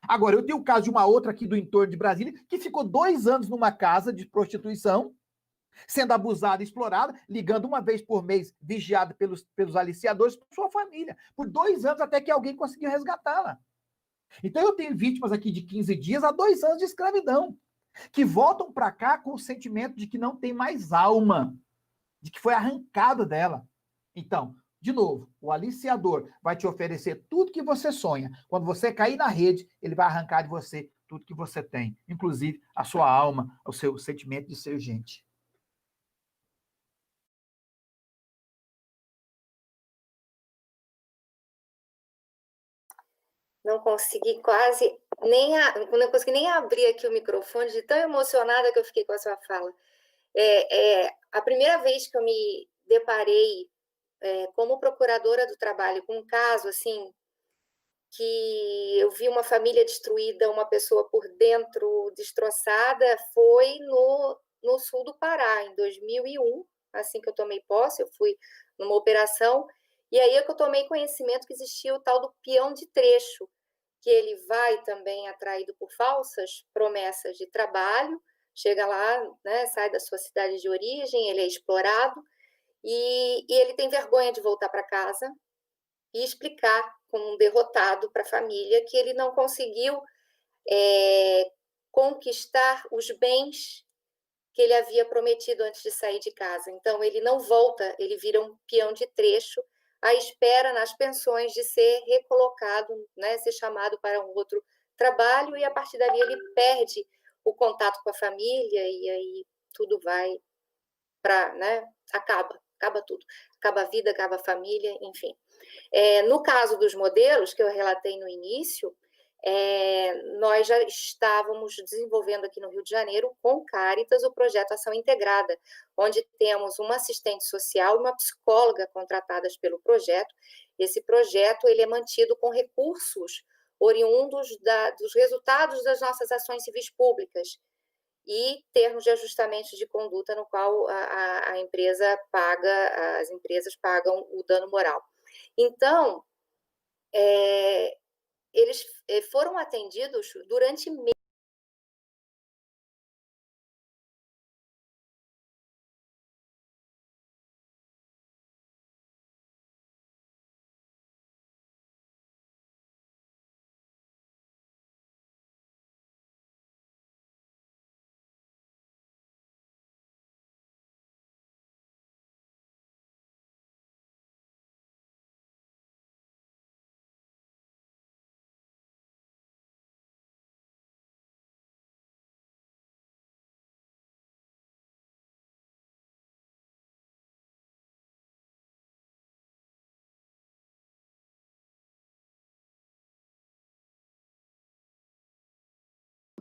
Agora, eu tenho o caso de uma outra aqui do entorno de Brasília, que ficou 2 anos numa casa de prostituição, sendo abusada e explorada, ligando uma vez por mês, vigiada pelos aliciadores, por sua família, por 2 anos, até que alguém conseguiu resgatá-la. Então, eu tenho vítimas aqui de 15 dias a 2 anos de escravidão, que voltam para cá com o sentimento de que não tem mais alma, de que foi arrancado dela. Então, De novo, o aliciador vai te oferecer tudo que você sonha. Quando você cair na rede, ele vai arrancar de você tudo que você tem, inclusive a sua alma, o seu sentimento de ser gente. Não consegui quase não consegui nem abrir aqui o microfone, de tão emocionada que eu fiquei com a sua fala. A primeira vez que eu me deparei como procuradora do trabalho com um caso assim, que eu vi uma família destruída, uma pessoa por dentro destroçada, foi no sul do Pará, em 2001, assim que eu tomei posse, eu fui numa operação, e aí é que eu tomei conhecimento que existia o tal do peão de trecho, que ele vai também atraído por falsas promessas de trabalho, chega lá, né, sai da sua cidade de origem, ele é explorado, e ele tem vergonha de voltar para casa e explicar como um derrotado para a família que ele não conseguiu conquistar os bens que ele havia prometido antes de sair de casa. Então, ele não volta, ele vira um peão de trecho à espera nas pensões de ser recolocado, né, ser chamado para um outro trabalho, e a partir dali ele perde o contato com a família e aí tudo vai para, né, acaba tudo. Acaba a vida, acaba a família, enfim. No caso dos modelos que eu relatei no início, nós já estávamos desenvolvendo aqui no Rio de Janeiro, com Cáritas, o projeto Ação Integrada, onde temos uma assistente social e uma psicóloga contratadas pelo projeto. Esse projeto ele é mantido com recursos oriundos dos resultados das nossas ações civis públicas e termos de ajustamento de conduta no qual a empresa paga, as empresas pagam o dano moral. Então, eles foram atendidos durante meses.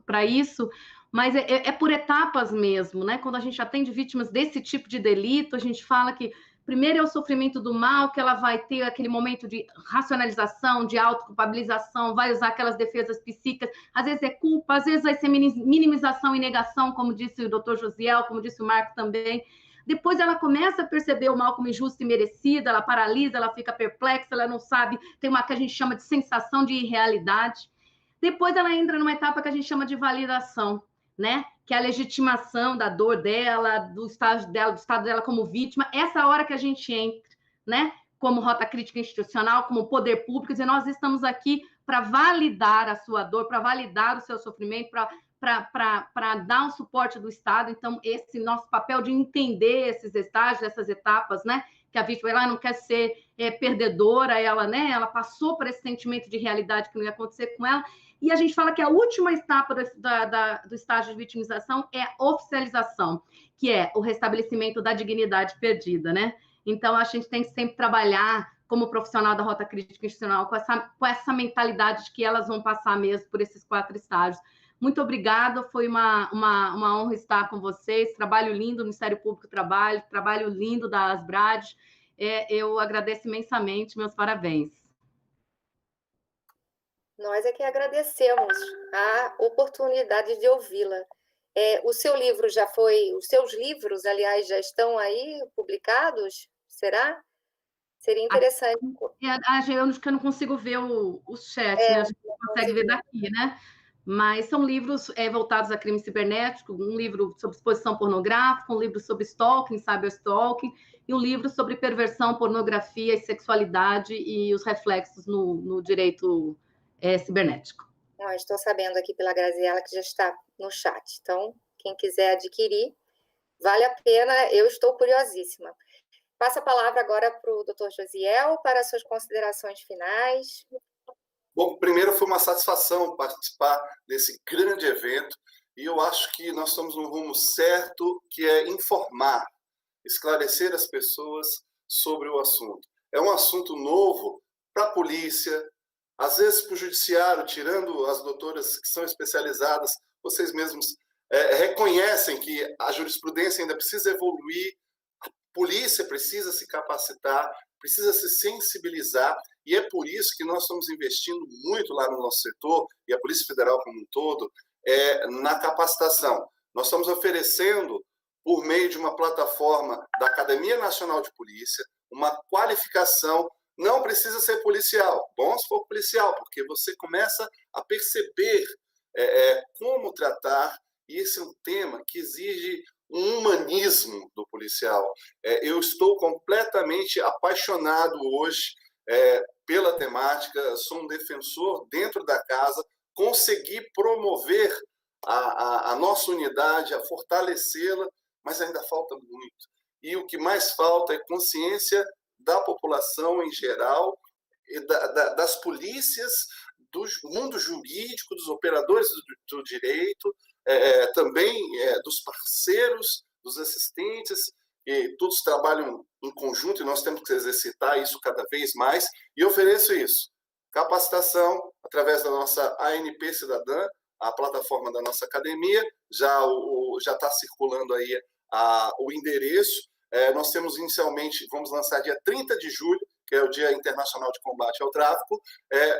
Para isso, mas é por etapas mesmo, né? Quando a gente atende vítimas desse tipo de delito, a gente fala que primeiro é o sofrimento do mal, que ela vai ter aquele momento de racionalização, de autoculpabilização, vai usar aquelas defesas psíquicas, às vezes é culpa, às vezes vai ser minimização e negação, como disse o doutor Josiel, como disse o Marco também. Depois ela começa a perceber o mal como injusto e merecido, ela paralisa, ela fica perplexa, ela não sabe, tem uma que a gente chama de sensação de irrealidade. Depois ela entra numa etapa que a gente chama de validação, né? Que é a legitimação da dor dela, do estado dela como vítima. Essa hora que a gente entra, né? Como rota crítica institucional, como poder público, e nós estamos aqui para validar a sua dor, para validar o seu sofrimento, para dar um suporte do Estado. Então, esse nosso papel de entender esses estágios, essas etapas, né? Que a vítima ela não quer ser perdedora, ela passou por esse sentimento de realidade que não ia acontecer com ela. E a gente fala que a última etapa do estágio de vitimização é a oficialização, que é o restabelecimento da dignidade perdida, né? Então, a gente tem que sempre trabalhar como profissional da rota crítica institucional com essa mentalidade de que elas vão passar mesmo por esses 4 estágios. Muito obrigada, foi uma honra estar com vocês, trabalho lindo do Ministério Público do Trabalho, trabalho lindo da Asbrad, eu agradeço imensamente, meus parabéns. Nós é que agradecemos a oportunidade de ouvi-la. Os seus livros, aliás, já estão aí publicados? Será? Seria interessante. Eu acho que eu não consigo ver o chat, né? A gente não consegue ver daqui, né? Mas são livros voltados a crime cibernético, um livro sobre exposição pornográfica, um livro sobre stalking, cyberstalking, e um livro sobre perversão, pornografia e sexualidade e os reflexos no direito cibernético. Estou sabendo aqui pela Graziela que já está no chat. Então, quem quiser adquirir, vale a pena, eu estou curiosíssima. Passo a palavra agora para o doutor Josiel para as suas considerações finais. Bom, primeiro foi uma satisfação participar desse grande evento e eu acho que nós estamos no rumo certo, que é informar, esclarecer as pessoas sobre o assunto. É um assunto novo para a polícia, às vezes para o judiciário, tirando as doutoras que são especializadas, vocês mesmos reconhecem que a jurisprudência ainda precisa evoluir, a polícia precisa se capacitar, precisa se sensibilizar, e é por isso que nós estamos investindo muito lá no nosso setor, e a Polícia Federal como um todo, na capacitação. Nós estamos oferecendo, por meio de uma plataforma da Academia Nacional de Polícia, uma qualificação. Não precisa ser policial, bom se for policial, porque você começa a perceber como tratar, e esse é um tema que exige um humanismo do policial. Eu estou completamente apaixonado hoje pela temática, sou um defensor dentro da casa, consegui promover a nossa unidade, a fortalecê-la, mas ainda falta muito. E o que mais falta é consciência da população em geral, das polícias, do mundo jurídico, dos operadores do direito, também dos parceiros, dos assistentes, e todos trabalham em conjunto e nós temos que exercitar isso cada vez mais, e ofereço isso, capacitação através da nossa ANP Cidadã, a plataforma da nossa academia, já está circulando aí o endereço. Nós temos inicialmente, vamos lançar dia 30 de julho, que é o Dia Internacional de Combate ao Tráfico,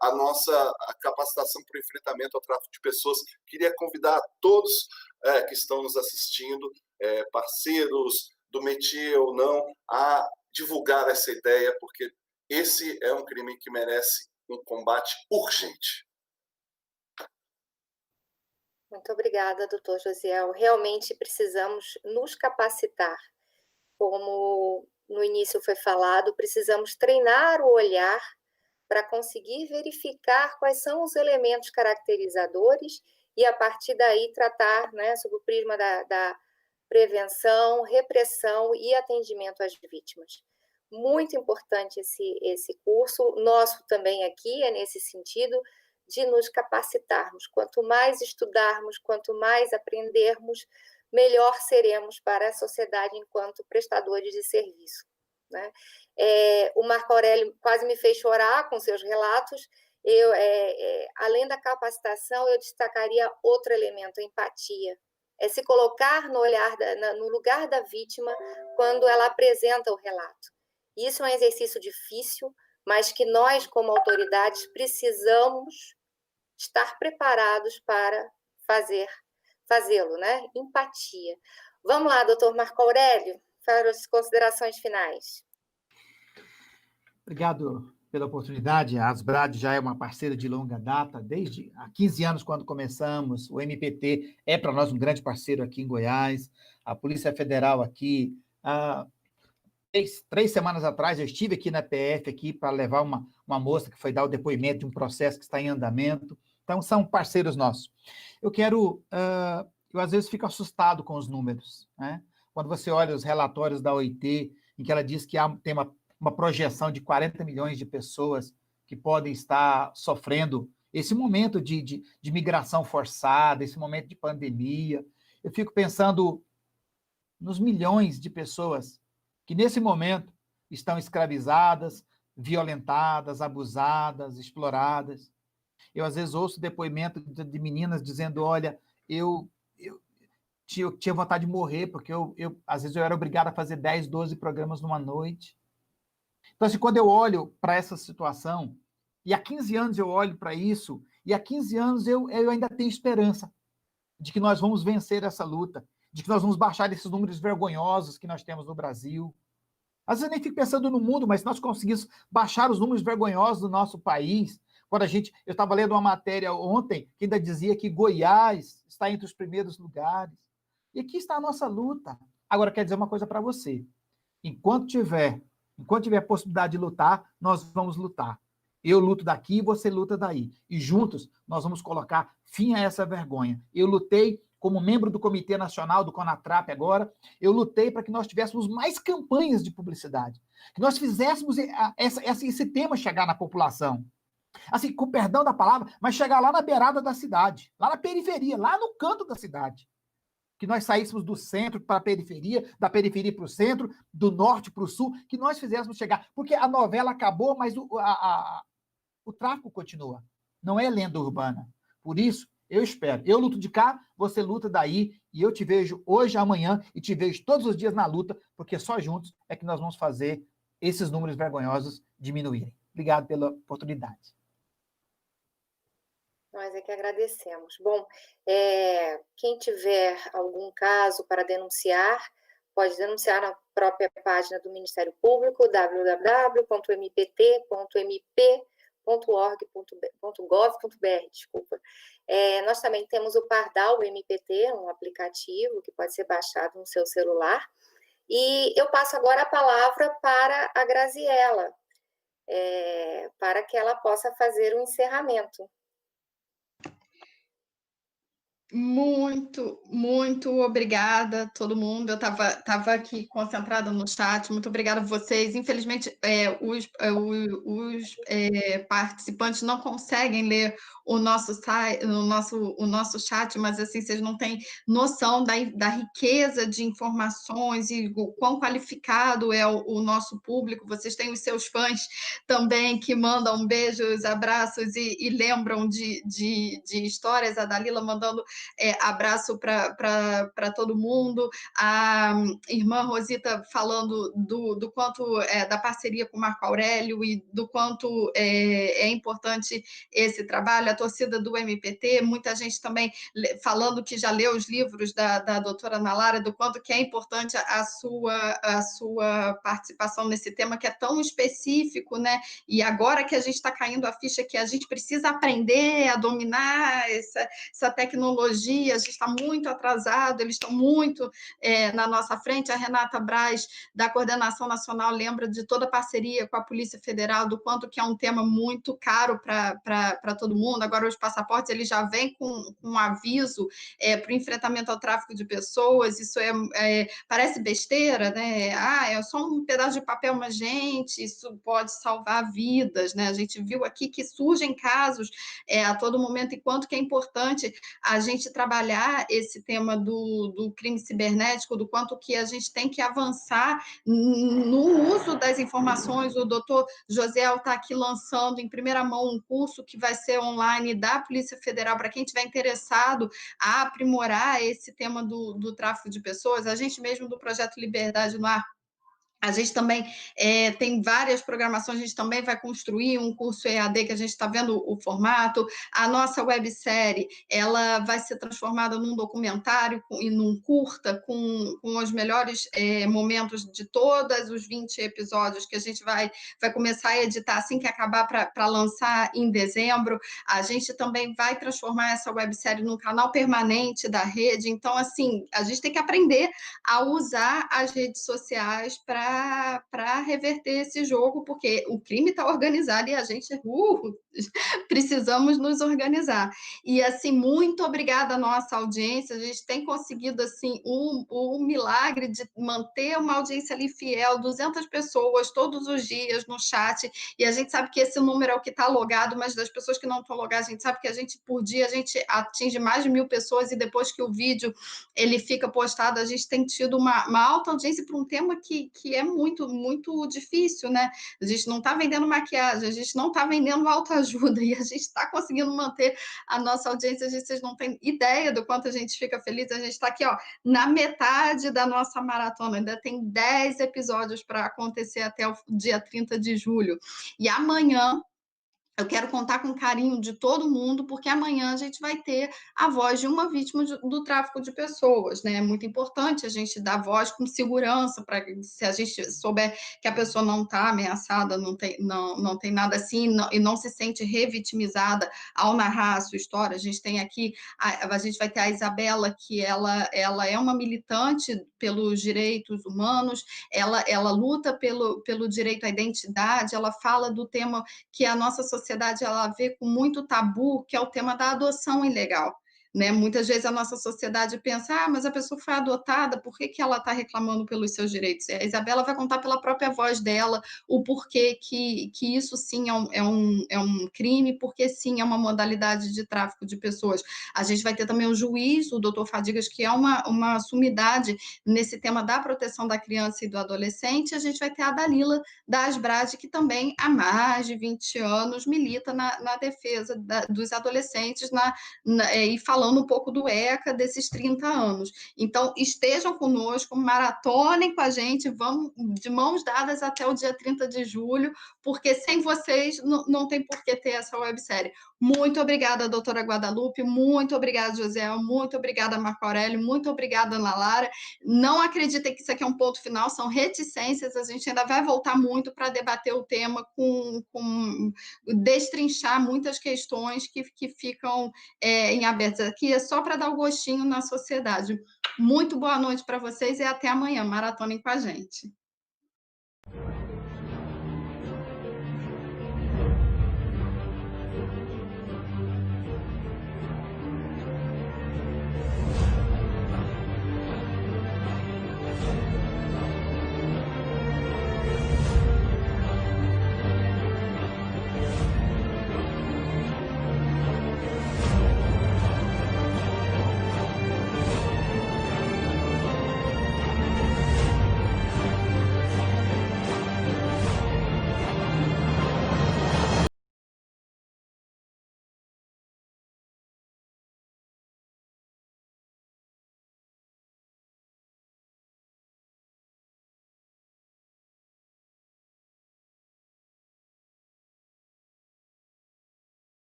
a nossa capacitação para o enfrentamento ao tráfico de pessoas. Queria convidar todos que estão nos assistindo, parceiros do métier ou não, a divulgar essa ideia, porque esse é um crime que merece um combate urgente. Muito obrigada, doutor Josiel. Realmente precisamos nos capacitar. Como no início foi falado, precisamos treinar o olhar para conseguir verificar quais são os elementos caracterizadores e, a partir daí, tratar, né, sob o prisma da prevenção, repressão e atendimento às vítimas. Muito importante esse curso. Nosso também aqui é nesse sentido de nos capacitarmos. Quanto mais estudarmos, quanto mais aprendermos, melhor seremos para a sociedade enquanto prestadores de serviço, né? O Marco Aurélio quase me fez chorar com seus relatos. Além da capacitação, eu destacaria outro elemento, a empatia. É se colocar no lugar da vítima quando ela apresenta o relato. Isso é um exercício difícil, mas que nós, como autoridades, precisamos estar preparados para fazê-lo, né? Empatia. Vamos lá, doutor Marco Aurélio, para as considerações finais. Obrigado pela oportunidade. A Asbrad já é uma parceira de longa data, desde há 15 anos, quando começamos. O MPT é para nós um grande parceiro aqui em Goiás. A Polícia Federal aqui, três semanas atrás, eu estive aqui na PF aqui para levar uma moça que foi dar o depoimento de um processo que está em andamento. Então, são parceiros nossos. Eu às vezes fico assustado com os números, né? Quando você olha os relatórios da OIT, em que ela diz que tem uma projeção de 40 milhões de pessoas que podem estar sofrendo esse momento de migração forçada, esse momento de pandemia, eu fico pensando nos milhões de pessoas que, nesse momento, estão escravizadas, violentadas, abusadas, exploradas. Eu, às vezes, ouço depoimento de meninas dizendo, olha, eu tinha vontade de morrer, porque às vezes eu era obrigada a fazer 10, 12 programas numa noite. Então, assim, quando eu olho para essa situação, e há 15 anos eu olho para isso, e há 15 anos eu ainda tenho esperança de que nós vamos vencer essa luta, de que nós vamos baixar esses números vergonhosos que nós temos no Brasil. Às vezes eu nem fico pensando no mundo, mas se nós conseguimos baixar os números vergonhosos do nosso país, quando eu estava lendo uma matéria ontem que ainda dizia que Goiás está entre os primeiros lugares. E aqui está a nossa luta. Agora, quero dizer uma coisa para você. Enquanto tiver possibilidade de lutar, nós vamos lutar. Eu luto daqui, você luta daí. E juntos nós vamos colocar fim a essa vergonha. Eu lutei como membro do Comitê Nacional do CONATRAP agora, eu lutei para que nós tivéssemos mais campanhas de publicidade, que nós fizéssemos esse tema chegar na população. Assim, com perdão da palavra, mas chegar lá na beirada da cidade, lá na periferia, lá no canto da cidade. Que nós saíssemos do centro para a periferia, da periferia para o centro, do norte para o sul, que nós fizéssemos chegar. Porque a novela acabou, mas o tráfico continua. Não é lenda urbana. Por isso, eu espero. Eu luto de cá, você luta daí, e eu te vejo hoje, amanhã, e te vejo todos os dias na luta, porque só juntos é que nós vamos fazer esses números vergonhosos diminuírem. Obrigado pela oportunidade. Nós é que agradecemos. Bom, quem tiver algum caso para denunciar, pode denunciar na própria página do Ministério Público, www.mpt.mp.org.gov.br, desculpa. Nós também temos o Pardal MPT, um aplicativo que pode ser baixado no seu celular. E eu passo agora a palavra para a Graziela, para que ela possa fazer o encerramento. Muito, muito obrigada a todo mundo. Eu estava aqui concentrada no chat. Muito obrigada a vocês. Infelizmente, os participantes não conseguem ler o nosso chat, mas assim, vocês não têm noção da riqueza de informações e o quão qualificado é o nosso público. Vocês têm os seus fãs também que mandam beijos, abraços e lembram de histórias. A Dalila mandando abraço para todo mundo, a irmã Rosita falando do quanto da parceria com o Marco Aurélio e do quanto é importante esse trabalho, a torcida do MPT, muita gente também falando que já leu os livros da doutora Ana Lara, do quanto que é importante a sua participação nesse tema que é tão específico, né? E agora que a gente está caindo a ficha que a gente precisa aprender a dominar essa tecnologia, a gente está muito atrasado, eles estão muito na nossa frente. A Renata Braz, da Coordenação Nacional, lembra de toda a parceria com a Polícia Federal, do quanto que é um tema muito caro para todo mundo. Agora, os passaportes, eles já vêm com um aviso para o enfrentamento ao tráfico de pessoas. Isso parece besteira, né? É só um pedaço de papel, mas, gente, isso pode salvar vidas, né? A gente viu aqui que surgem casos a todo momento, e quanto que é importante a gente trabalhar esse tema do crime cibernético, do quanto que a gente tem que avançar no uso das informações. O doutor Josiel está aqui lançando em primeira mão um curso que vai ser online da Polícia Federal para quem estiver interessado a aprimorar esse tema do tráfico de pessoas. A gente mesmo do Projeto Liberdade no Ar, a gente também tem várias programações, a gente também vai construir um curso EAD, que a gente está vendo o formato. A nossa websérie, ela vai ser transformada num documentário e num curta, com os melhores momentos de todos os 20 episódios que a gente vai começar a editar assim que acabar, para lançar em dezembro. A gente também vai transformar essa websérie num canal permanente da rede. Então, assim, a gente tem que aprender a usar as redes sociais para reverter esse jogo, porque o crime está organizado e a gente precisamos nos organizar. E, assim, muito obrigada à nossa audiência. A gente tem conseguido, assim, um milagre de manter uma audiência ali fiel, 200 pessoas todos os dias no chat, e a gente sabe que esse número é o que está logado, mas das pessoas que não estão logadas, a gente sabe que por dia a gente atinge mais de 1.000 pessoas, e depois que o vídeo ele fica postado, a gente tem tido uma alta audiência para um tema que é muito, muito difícil, né? A gente não está vendendo maquiagem, a gente não está vendendo autoajuda, e a gente está conseguindo manter a nossa audiência. Vocês não têm ideia do quanto a gente fica feliz. A gente está aqui, na metade da nossa maratona, ainda tem 10 episódios para acontecer até o dia 30 de julho. E amanhã Eu quero contar com o carinho de todo mundo, porque amanhã a gente vai ter a voz de uma vítima do tráfico de pessoas, né? É muito importante a gente dar voz com segurança, para se a gente souber que a pessoa não está ameaçada, não tem nada assim, e não se sente revitimizada ao narrar a sua história. A gente tem aqui, a gente vai ter a Isabela, que ela é uma militante pelos direitos humanos, ela luta pelo direito à identidade, ela fala do tema que a nossa sociedade ela vê com muito tabu, que é o tema da adoção ilegal. Né? Muitas vezes a nossa sociedade pensa, mas a pessoa foi adotada, por que ela está reclamando pelos seus direitos? A Isabela vai contar pela própria voz dela o porquê que isso sim é um crime, porque sim é uma modalidade de tráfico de pessoas. A gente vai ter também o juiz, o doutor Fadigas, que é uma sumidade nesse tema da proteção da criança e do adolescente. A gente vai ter a Dalila da Asbrad, que também há mais de 20 anos milita na defesa dos adolescentes e falando um pouco do ECA desses 30 anos. Então, estejam conosco, maratonem com a gente, vamos de mãos dadas até o dia 30 de julho, porque sem vocês não tem por que ter essa websérie. Muito obrigada, doutora Guadalupe, muito obrigada, José, muito obrigada, Marco Aurélio, muito obrigada, Ana Lara. Não acreditem que isso aqui é um ponto final, são reticências, a gente ainda vai voltar muito para debater o tema, destrinchar muitas questões que ficam em aberto. Aqui é só para dar o gostinho na sociedade. Muito boa noite para vocês e até amanhã. Maratonem com a gente.